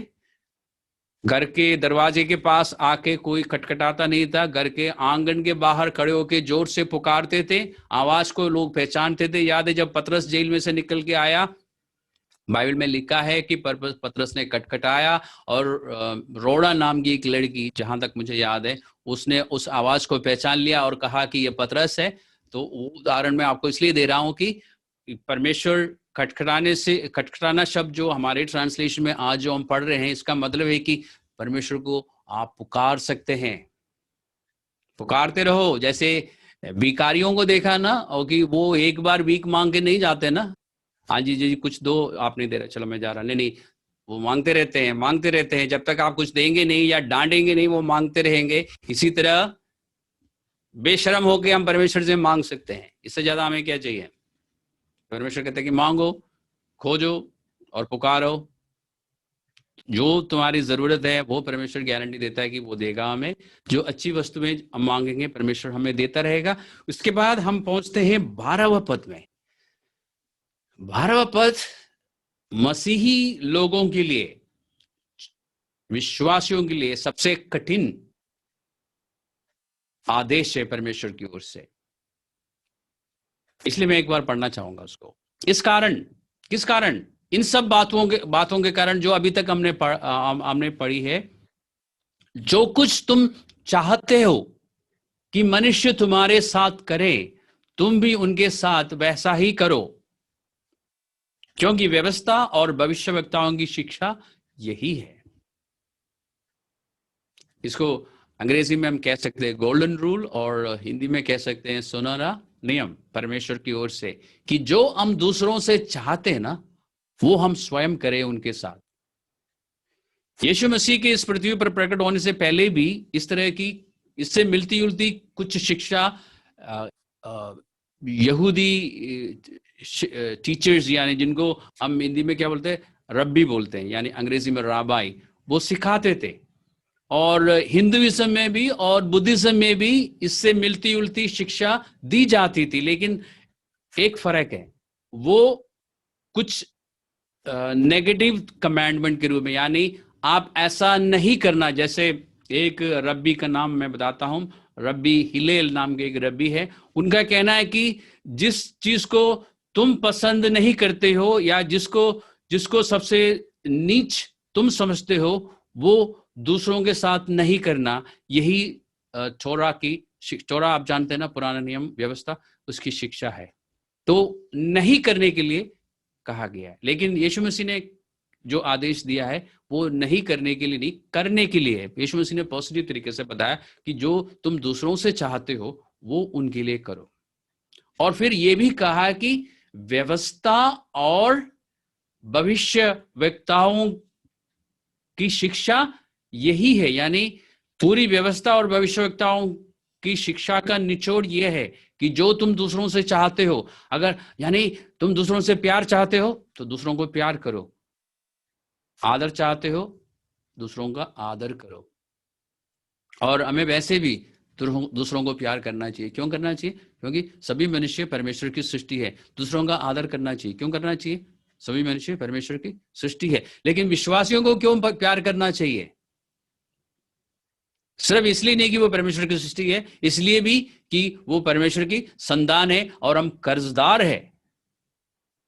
घर के दरवाजे के पास आके कोई खटखटाता नहीं था, घर के आंगन के बाहर खड़े होके जोर से पुकारते थे, आवाज को लोग पहचानते थे। याद है जब पतरस जेल में से निकल के आया, बाइबल में लिखा है कि पतरस ने खटखटाया और रोड़ा नाम की एक लड़की, जहां तक मुझे याद है, उसने उस आवाज को पहचान लिया और कहा कि ये पतरस है। तो वो उदाहरण मैं आपको इसलिए दे रहा हूं कि परमेश्वर खटखटाना शब्द जो हमारे ट्रांसलेशन में आज जो हम पढ़ रहे हैं, इसका मतलब है कि परमेश्वर को आप पुकार सकते हैं, पुकारते रहो। जैसे भिखारियों को देखा ना, और कि वो एक बार भीख मांग के नहीं जाते ना, हाँ जी जी कुछ दो, आप नहीं दे रहे, चलो मैं जा रहा, नहीं नहीं, वो मांगते रहते हैं, मांगते रहते हैं, जब तक आप कुछ देंगे नहीं या डांटेंगे नहीं वो मांगते रहेंगे। इसी तरह बेशर्म होके हम परमेश्वर से मांग सकते हैं, इससे ज्यादा हमें क्या चाहिए? परमेश्वर कहते हैं कि मांगो, खोजो और पुकारो। जो तुम्हारी जरूरत है वो परमेश्वर गारंटी देता है कि वो देगा हमें। जो अच्छी वस्तुएं हम मांगेंगे परमेश्वर हमें देता रहेगा। उसके बाद हम पहुंचते हैं 12वें पद में। 12वां पद मसीही लोगों के लिए, विश्वासियों के लिए सबसे कठिन आदेश है परमेश्वर की ओर से, इसलिए मैं एक बार पढ़ना चाहूंगा उसको। इस कारण, किस कारण? इन सब बातों के कारण जो अभी तक हमने पढ़ी है। जो कुछ तुम चाहते हो कि मनुष्य तुम्हारे साथ करे, तुम भी उनके साथ वैसा ही करो, क्योंकि व्यवस्था और भविष्यवक्ताओं की शिक्षा यही है। इसको अंग्रेजी में हम कह सकते हैं गोल्डन रूल, और हिंदी में कह सकते हैं सुनहरा नियम परमेश्वर की ओर से, कि जो हम दूसरों से चाहते हैं ना, वो हम स्वयं करें उनके साथ। यीशु मसीह के इस पृथ्वी पर प्रकट होने से पहले भी इस तरह की, इससे मिलती जुलती कुछ शिक्षा यहूदी टीचर्स, यानी जिनको हम हिंदी में क्या बोलते हैं, रब्बी बोलते हैं, यानी अंग्रेजी में राबाई, वो सिखाते थे। और हिंदुइज्म में भी और बुद्धिज्म में भी इससे मिलती जुलती शिक्षा दी जाती थी। लेकिन एक फर्क है, वो कुछ नेगेटिव कमांडमेंट के रूप में, यानी आप ऐसा नहीं करना। जैसे एक रब्बी का नाम मैं बताता हूं, रब्बी हिलेल नाम के एक रब्बी है। उनका कहना है कि जिस चीज को तुम पसंद नहीं करते हो या जिसको सबसे नीच तुम समझते हो, वो दूसरों के साथ नहीं करना। यही चौरा आप जानते हैं ना, पुराना नियम व्यवस्था, उसकी शिक्षा है। तो नहीं करने के लिए कहा गया है। लेकिन यीशु मसीह ने जो आदेश दिया है वो नहीं करने के लिए नहीं, करने के लिए है। यीशु मसीह ने पॉजिटिव तरीके से बताया कि जो तुम दूसरों से चाहते हो वो उनके लिए करो। और फिर ये भी कहा कि व्यवस्था और भविष्य वक्ताओं की शिक्षा यही है, यानी पूरी व्यवस्था और भविष्यवक्ताओं की शिक्षा का निचोड़ यह है कि जो तुम दूसरों से चाहते हो, अगर यानी तुम दूसरों से प्यार चाहते हो तो दूसरों को प्यार करो, आदर चाहते हो दूसरों का आदर करो। और हमें वैसे भी दूसरों को प्यार करना चाहिए। क्यों करना चाहिए? क्योंकि सभी मनुष्य परमेश्वर की सृष्टि है। दूसरों का आदर करना चाहिए। क्यों करना चाहिए? सभी मनुष्य परमेश्वर की सृष्टि है। लेकिन विश्वासियों को क्यों प्यार करना चाहिए? सिर्फ इसलिए नहीं कि वो परमेश्वर की सृष्टि है, इसलिए भी कि वो परमेश्वर की संतान है और हम कर्जदार है।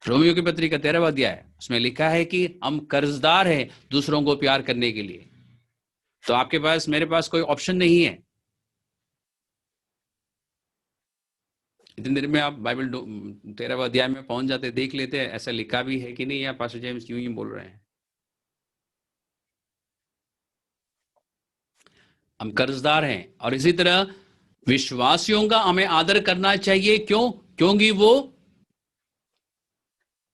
रोमियो की पत्री का 13वां अध्याय है, उसमें लिखा है कि हम कर्जदार हैं दूसरों को प्यार करने के लिए। तो आपके पास, मेरे पास कोई ऑप्शन नहीं है। इतनी देर में आप बाइबल 13वां अध्याय में पहुंच जाते, देख लेते हैं ऐसा लिखा भी है कि नहीं, या पास्टर जेम्स यूं ही बोल रहे हैं। हम कर्जदार हैं। और इसी तरह विश्वासियों का हमें आदर करना चाहिए। क्यों? क्योंकि वो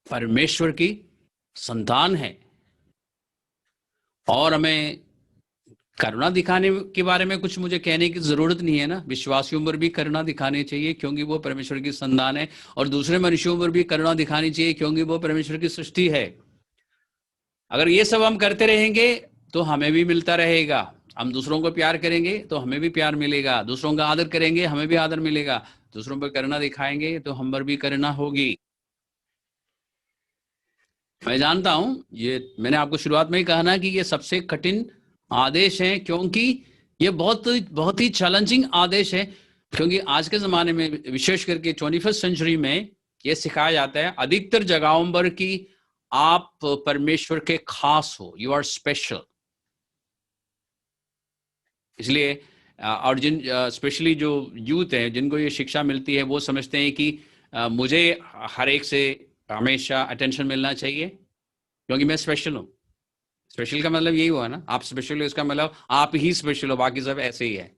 परमेश्वर की संतान है। और हमें करुणा दिखाने के बारे में कुछ मुझे कहने की जरूरत नहीं है ना। विश्वासियों पर भी करुणा दिखानी चाहिए क्योंकि वो परमेश्वर की संतान है, और दूसरे मनुष्यों पर भी करुणा दिखानी चाहिए क्योंकि वो परमेश्वर की सृष्टि है। अगर ये सब हम करते रहेंगे तो हमें भी मिलता रहेगा। हम दूसरों को प्यार करेंगे तो हमें भी प्यार मिलेगा, दूसरों का आदर करेंगे हमें भी आदर मिलेगा, दूसरों पर करुणा दिखाएंगे तो हम पर भी करुणा होगी। मैं जानता हूं, ये मैंने आपको शुरुआत में ही कहा ना कि ये सबसे कठिन आदेश है, क्योंकि ये बहुत बहुत ही चैलेंजिंग आदेश है। क्योंकि आज के जमाने में, विशेष करके 21st सेंचुरी में, ये सिखाया जाता है अधिकतर जगहों पर कि आप परमेश्वर के खास हो, यू आर स्पेशल। इसलिए और जिन स्पेशली जो यूथ है जिनको ये शिक्षा मिलती है, वो समझते हैं कि मुझे हर एक से हमेशा अटेंशन मिलना चाहिए क्योंकि मैं स्पेशल हूं। स्पेशल का मतलब यही हुआ ना, आप स्पेशल हो इसका मतलब आप ही स्पेशल हो, बाकी सब ऐसे ही है।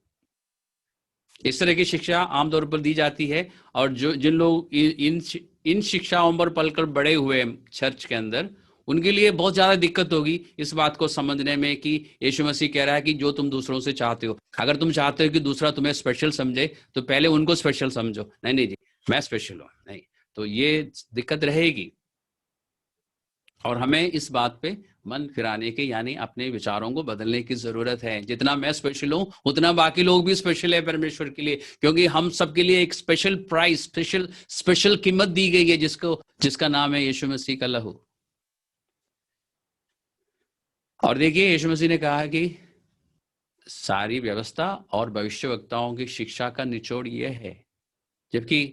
इस तरह की शिक्षा आमतौर पर दी जाती है। और जो जिन लोग इन शिक्षाओं पर पलकर बड़े हुए चर्च के अंदर, उनके लिए बहुत ज्यादा दिक्कत होगी इस बात को समझने में कि यीशु मसीह कह रहा है कि जो तुम दूसरों से चाहते हो, अगर तुम चाहते हो कि दूसरा तुम्हें स्पेशल समझे तो पहले उनको स्पेशल समझो। नहीं नहीं जी, मैं स्पेशल हूं, नहीं। तो ये दिक्कत रहेगी। और हमें इस बात पे मन फिराने के, यानी अपने विचारों को बदलने की जरूरत है। जितना मैं स्पेशल हूं उतना बाकी लोग भी स्पेशल है परमेश्वर के लिए, क्योंकि हम सबके लिए एक स्पेशल प्राइस, स्पेशल कीमत दी गई है जिसका नाम है यीशु मसीह का लहू। और देखिए, यीशु मसीह ने कहा कि सारी व्यवस्था और भविष्यवक्ताओं की शिक्षा का निचोड़ यह है। जबकि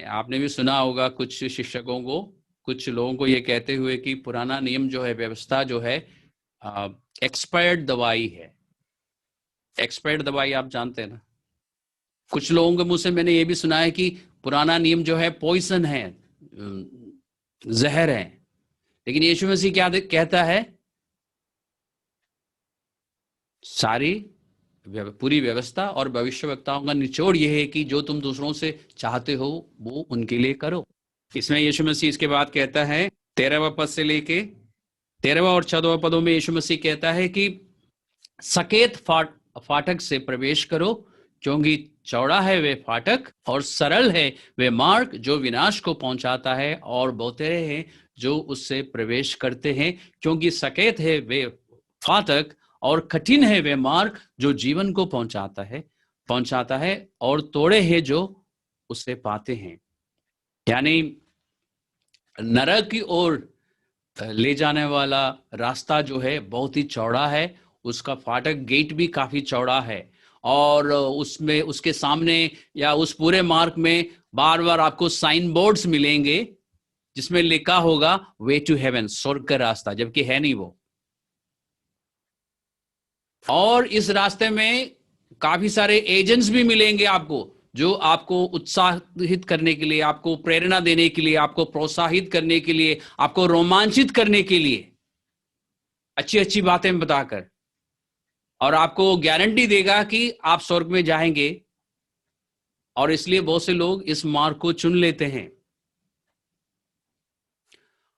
आपने भी सुना होगा कुछ शिक्षकों को, कुछ लोगों को ये कहते हुए कि पुराना नियम जो है, व्यवस्था जो है, एक्सपायर्ड दवाई है। एक्सपायर्ड दवाई आप जानते हैं ना। कुछ लोगों के मुंह से मैंने ये भी सुना है कि पुराना नियम जो है पॉइजन है, जहर है। लेकिन यीशु मसीह क्या कहता है? सारी पूरी व्यवस्था और भविष्यवक्ताओं का निचोड़ यह है कि जो तुम दूसरों से चाहते हो वो उनके लिए करो। इसमें यीशु मसीह इसके बाद कहता है 13वां पद से लेके 13वां और 14वां पदों में यीशु मसीह कहता है कि सकेत फाटक से प्रवेश करो, क्योंकि चौड़ा है वे फाटक और सरल है वे मार्ग जो विनाश को पहुंचाता है, और बहुतेरे हैं जो उससे प्रवेश करते हैं। क्योंकि सकेत है वे फाटक और कठिन है वे मार्ग जो जीवन को पहुंचाता है, और तोड़े हैं जो उसे पाते हैं। यानी नरक की ओर ले जाने वाला रास्ता जो है बहुत ही चौड़ा है, उसका फाटक गेट भी काफी चौड़ा है, और उसमें उसके सामने या उस पूरे मार्ग में बार बार आपको साइन बोर्ड्स मिलेंगे जिसमें लिखा होगा वे टू हेवन, स्वर्ग का रास्ता, जबकि है नहीं वो। और इस रास्ते में काफी सारे एजेंट्स भी मिलेंगे आपको, जो आपको उत्साहित करने के लिए, आपको प्रेरणा देने के लिए, आपको प्रोत्साहित करने के लिए, आपको रोमांचित करने के लिए अच्छी अच्छी बातें बताकर, और आपको गारंटी देगा कि आप स्वर्ग में जाएंगे। और इसलिए बहुत से लोग इस मार्ग को चुन लेते हैं,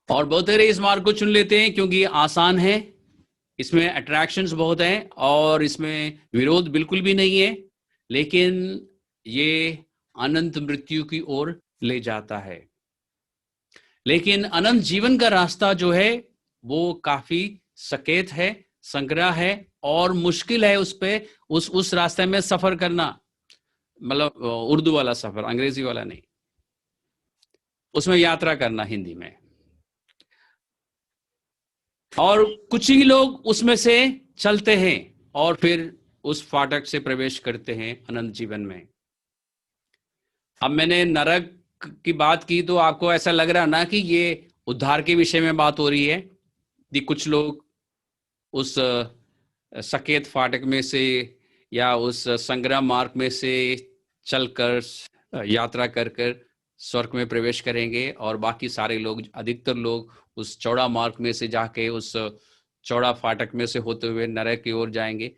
और बहुत सारे इस मार्ग को चुन लेते हैं क्योंकि ये आसान है, इसमें अट्रैक्शंस बहुत हैं और इसमें विरोध बिल्कुल भी नहीं है, लेकिन ये अनंत मृत्यु की ओर ले जाता है। लेकिन अनंत जीवन का रास्ता जो है वो काफी सकेत है, संग्रह है, और मुश्किल है उस पे उस रास्ते में सफर करना, मतलब उर्दू वाला सफर, अंग्रेजी वाला नहीं, उसमें यात्रा करना हिंदी में। और कुछ ही लोग उसमें से चलते हैं और फिर उस फाटक से प्रवेश करते हैं अनंत जीवन में। अब मैंने नरक की बात की तो आपको ऐसा लग रहा ना कि ये उद्धार के विषय में बात हो रही है, कि कुछ लोग उस सकेत फाटक में से या उस संग्राम मार्ग में से चलकर यात्रा कर कर स्वर्ग में प्रवेश करेंगे, और बाकी सारे लोग, अधिकतर लोग उस चौड़ा मार्ग में से जाके उस चौड़ा फाटक में से होते हुए नरक की ओर जाएंगे।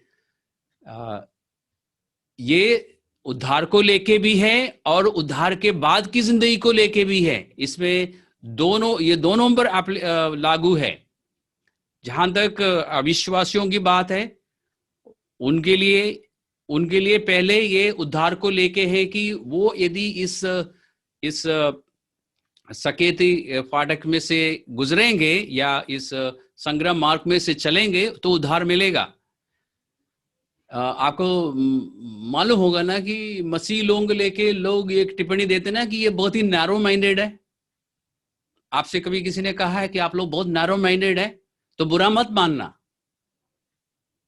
ये उद्धार को लेके भी है और उद्धार के बाद की जिंदगी को लेके भी है। इसमें दोनों, ये दोनों पर लागू है। जहां तक अविश्वासियों की बात है, उनके लिए पहले ये उद्धार को लेके है कि वो यदि इस सकेती फाटक में से गुजरेंगे या इस संग्राम मार्ग में से चलेंगे तो उद्धार मिलेगा। आपको मालूम होगा ना कि मसीह लोग लेके लोग एक टिप्पणी देते ना कि ये बहुत ही नैरो माइंडेड है। आपसे कभी किसी ने कहा है कि आप लोग बहुत नैरो माइंडेड है, तो बुरा मत मानना।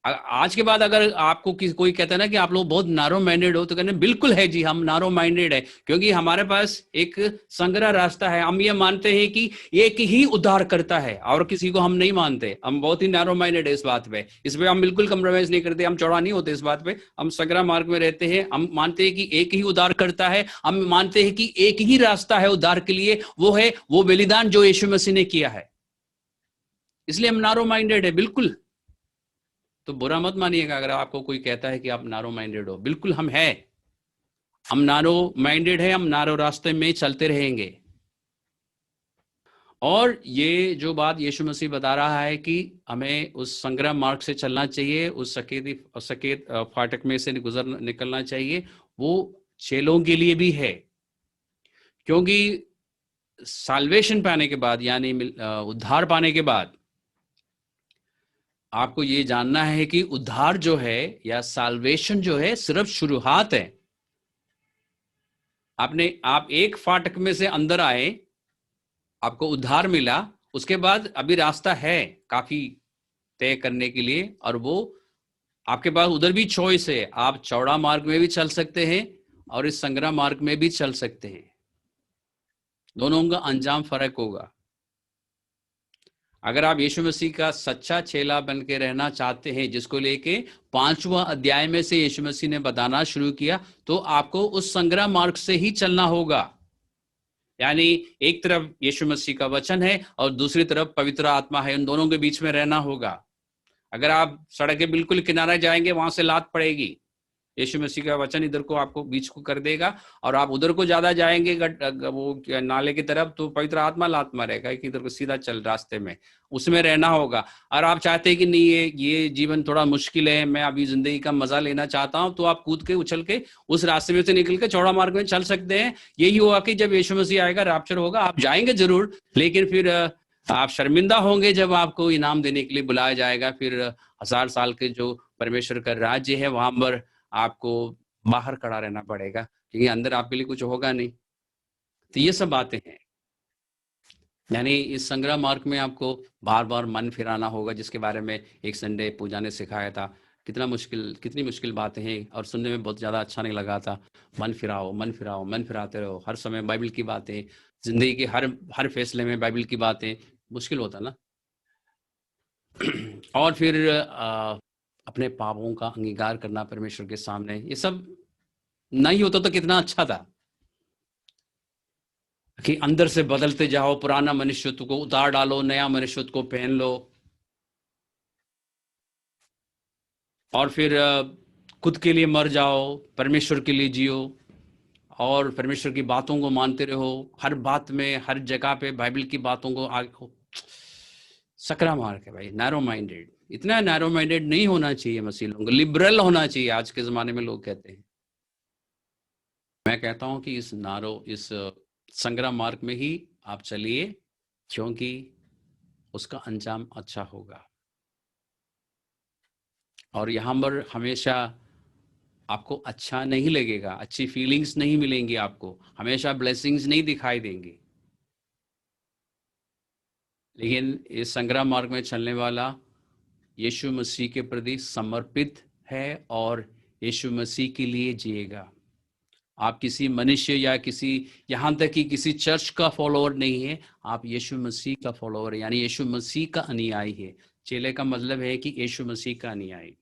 आज के बाद अगर आपको कोई कहता है ना कि आप लोग बहुत नारो माइंडेड हो, तो कहने बिल्कुल है जी, हम नारो माइंडेड है, क्योंकि हमारे पास एक संग्रह रास्ता है। हम ये मानते हैं कि एक ही उद्धार करता है और किसी को हम नहीं मानते। हम बहुत ही नारो माइंडेड है इस बात पे, इस पे हम बिल्कुल कम्प्रोमाइज नहीं करते, हम चौड़ा नहीं होते इस बात पे। हम संग्रह मार्ग में रहते हैं। हम मानते हैं कि एक ही उद्धार करता है, हम मानते हैं कि एक ही रास्ता है उद्धार के लिए, वो है वो बलिदान जो यीशु मसीह ने किया है। इसलिए हम नारो माइंडेड है बिल्कुल। तो बुरा मत मानिएगा अगर आपको कोई कहता है कि आप नारो माइंडेड हो। बिल्कुल हम नारो माइंडेड है, हम नारो रास्ते में चलते रहेंगे। और ये जो बात यीशु मसीह बता रहा है कि हमें उस संग्राम मार्ग से चलना चाहिए, उस सकेत फाटक में से निकलना चाहिए, वो चेलों के लिए भी है। क्योंकि साल्वेशन पाने के बाद, यानी उद्धार पाने के बाद, आपको ये जानना है कि उद्धार जो है या साल्वेशन जो है सिर्फ शुरुआत है। आप एक फाटक में से अंदर आए, आपको उद्धार मिला, उसके बाद अभी रास्ता है काफी तय करने के लिए, और वो आपके पास उधर भी चॉइस है। आप चौड़ा मार्ग में भी चल सकते हैं और इस संग्राम मार्ग में भी चल सकते हैं। दोनों का अंजाम फर्क होगा। अगर आप यीशु मसीह का सच्चा चेला बन के रहना चाहते हैं, जिसको लेके 5वां अध्याय में से यीशु मसीह ने बताना शुरू किया, तो आपको उस संग्राम मार्ग से ही चलना होगा। यानी एक तरफ यीशु मसीह का वचन है और दूसरी तरफ पवित्र आत्मा है, उन दोनों के बीच में रहना होगा। अगर आप सड़क के बिल्कुल किनारे जाएंगे, वहां से लात पड़ेगी। यीशु मसीह का वचन इधर को आपको बीच को कर देगा, और आप उधर को ज्यादा जाएंगे वो नाले की तरफ, तो पवित्र आत्मा लात मारेगा कि इधर को सीधा चल, रास्ते में उसमें रहना होगा। और आप चाहते हैं कि नहीं, ये जीवन थोड़ा मुश्किल है, मैं अभी जिंदगी का मजा लेना चाहता हूं, तो आप कूद के उछल के उस रास्ते में से निकल के चौड़ा मार्ग में चल सकते हैं। यही हुआ कि जब यीशु मसीह आएगा, रैप्चर होगा, आप जाएंगे जरूर, लेकिन फिर आप शर्मिंदा होंगे जब आपको इनाम देने के लिए बुलाया जाएगा। फिर 1000 साल के जो परमेश्वर का राज्य है, वहां पर आपको बाहर खड़ा रहना पड़ेगा, क्योंकि अंदर आपके लिए कुछ होगा नहीं। तो ये सब बातें हैं। यानी इस संग्रह मार्ग में आपको बार बार मन फिराना होगा, जिसके बारे में एक संडे पूजा ने सिखाया था। कितनी मुश्किल बातें हैं और सुनने में बहुत ज़्यादा अच्छा नहीं लगा था। मन फिराओ, मन फिराओ, मन फिराते रहो, हर समय बाइबल की बातें, जिंदगी के हर फैसले में बाइबल की बातें, मुश्किल होता ना। और फिर अपने पापों का अंगीकार करना परमेश्वर के सामने, ये सब नहीं होता तो कितना अच्छा था कि अंदर से बदलते जाओ, पुराना मनुष्यत्व को उतार डालो, नया मनुष्यत्व को पहन लो, और फिर खुद के लिए मर जाओ, परमेश्वर के लिए जियो और परमेश्वर की बातों को मानते रहो, हर बात में, हर जगह पे बाइबल की बातों को आगे। सकरा मार्ग है भाई, नैरो माइंडेड। इतना नैरो माइंडेड नहीं होना चाहिए मसीह लोगों को, लिबरल होना चाहिए आज के जमाने में लोग कहते हैं। मैं कहता हूं कि इस संग्राम मार्ग में ही आप चलिए, क्योंकि उसका अंजाम अच्छा होगा। और यहां पर हमेशा आपको अच्छा नहीं लगेगा, अच्छी फीलिंग्स नहीं मिलेंगी आपको, हमेशा ब्लेसिंग्स नहीं दिखाई देंगी। लेकिन इस संग्राम मार्ग में चलने वाला यीशु मसीह के प्रति समर्पित है और यीशु मसीह के लिए जिएगा। आप किसी मनुष्य या किसी, यहां तक कि किसी चर्च का फॉलोअर नहीं है, आप यीशु मसीह का फॉलोअर है, यानी यीशु मसीह का अनुयायी है। चेले का मतलब है कि यीशु मसीह का अनुयायी।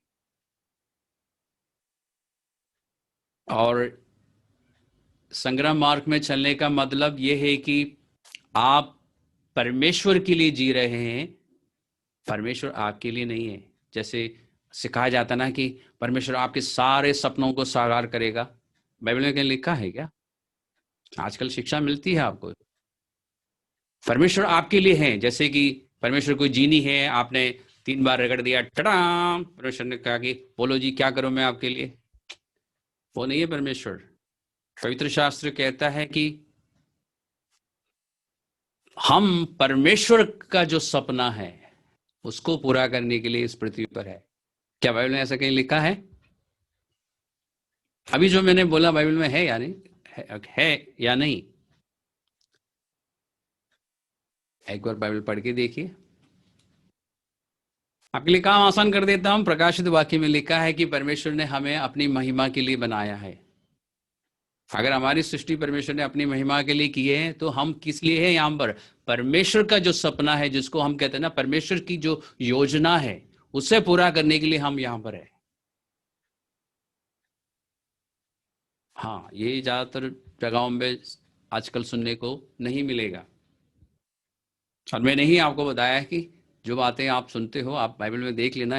और संग्राम मार्ग में चलने का मतलब यह है कि आप परमेश्वर के लिए जी रहे हैं, परमेश्वर आपके लिए नहीं है। जैसे सिखाया जाता ना कि परमेश्वर आपके सारे सपनों को साकार करेगा, बाइबल में कहीं लिखा है क्या? आजकल शिक्षा मिलती है आपको। परमेश्वर आपके लिए है, जैसे कि परमेश्वर कोई जीनी है, आपने 3 बार रगड़ दिया, टड़ा, परमेश्वर ने कहा कि बोलो जी क्या करूं मैं आपके लिए। वो नहीं है परमेश्वर। पवित्र शास्त्र कहता है कि हम परमेश्वर का जो सपना है उसको पूरा करने के लिए इस पृथ्वी पर है। क्या बाइबल में ऐसा कहीं लिखा है? अभी जो मैंने बोला बाइबल में है या नहीं? है या नहीं? एक बार बाइबल पढ़ के देखिए। आपके लिए काम आसान कर देता हूं। प्रकाशित वाक्य में लिखा है कि परमेश्वर ने हमें अपनी महिमा के लिए बनाया है। अगर हमारी सृष्टि परमेश्वर ने अपनी महिमा के लिए की है, तो हम किस लिए है यहाँ पर? परमेश्वर का जो सपना है, जिसको हम कहते हैं ना, परमेश्वर की जो योजना है, उसे पूरा करने के लिए हम यहाँ पर है। हाँ, ये ज्यादातर जगहों में आजकल सुनने को नहीं मिलेगा। और मैंने ही आपको बताया कि जो बातें आप सुनते हो, आप बाइबल में देख लेना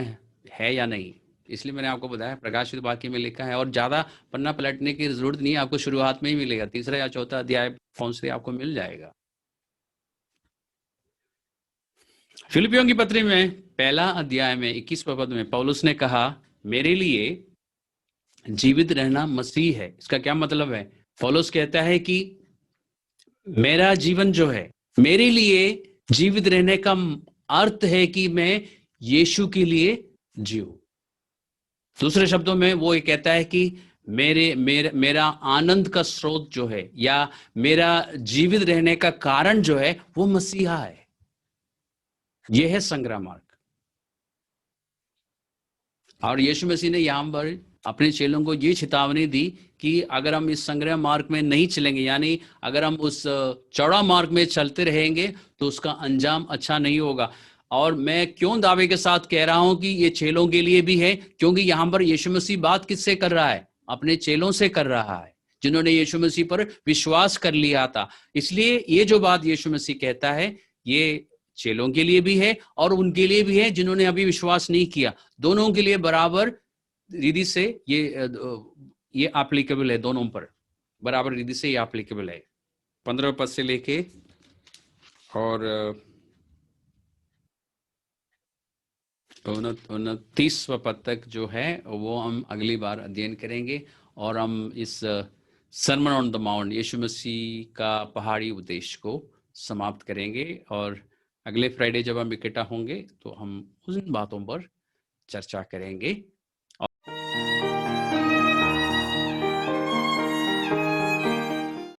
है या नहीं। इसलिए मैंने आपको बताया प्रकाशित वाक्य में लिखा है, और ज्यादा पन्ना पलटने की जरूरत नहीं है, आपको शुरुआत में ही मिलेगा। 3 या 4 अध्याय कौन से आपको मिल जाएगा। फिलिपियों की पत्री में 1 अध्याय में 21वें पद में पौलुस ने कहा, मेरे लिए जीवित रहना मसीह है। इसका क्या मतलब है? पौलुस कहता है कि मेरा जीवन जो है, मेरे लिए जीवित रहने का अर्थ है कि मैं यीशु के लिए जीऊं। दूसरे शब्दों में वो ये कहता है कि मेरा आनंद का स्रोत जो है, या मेरा जीवित रहने का कारण जो है, वो मसीहा है। यह है संग्राम मार्ग। और यीशु मसीह ने यहां पर अपने चेलों को ये चेतावनी दी कि अगर हम इस संग्रह मार्ग में नहीं चलेंगे, यानी अगर हम उस चौड़ा मार्ग में चलते रहेंगे, तो उसका अंजाम अच्छा नहीं होगा। और मैं क्यों दावे के साथ कह रहा हूं कि ये चेलों के लिए भी है? क्योंकि यहां पर यीशु मसीह बात किससे कर रहा है? अपने चेलों से कर रहा है, जिन्होंने यीशु मसीह पर विश्वास कर लिया था। इसलिए ये जो बात यीशु मसीह कहता है, ये चेलों के लिए भी है और उनके लिए भी है जिन्होंने अभी विश्वास नहीं किया। दोनों के लिए बराबर रीति से ये एप्लीकेबल है, दोनों पर बराबर रीति से ये एप्लीकेबल है। 15 पद से लेके और 29वां पद तक जो है, वो हम अगली बार अध्ययन करेंगे। और हम इस सरमन ऑन द माउंट, यीशु मसीह का पहाड़ी उपदेश को समाप्त करेंगे। और अगले फ्राइडे जब हम इकट्ठा होंगे, तो हम उन बातों पर चर्चा करेंगे।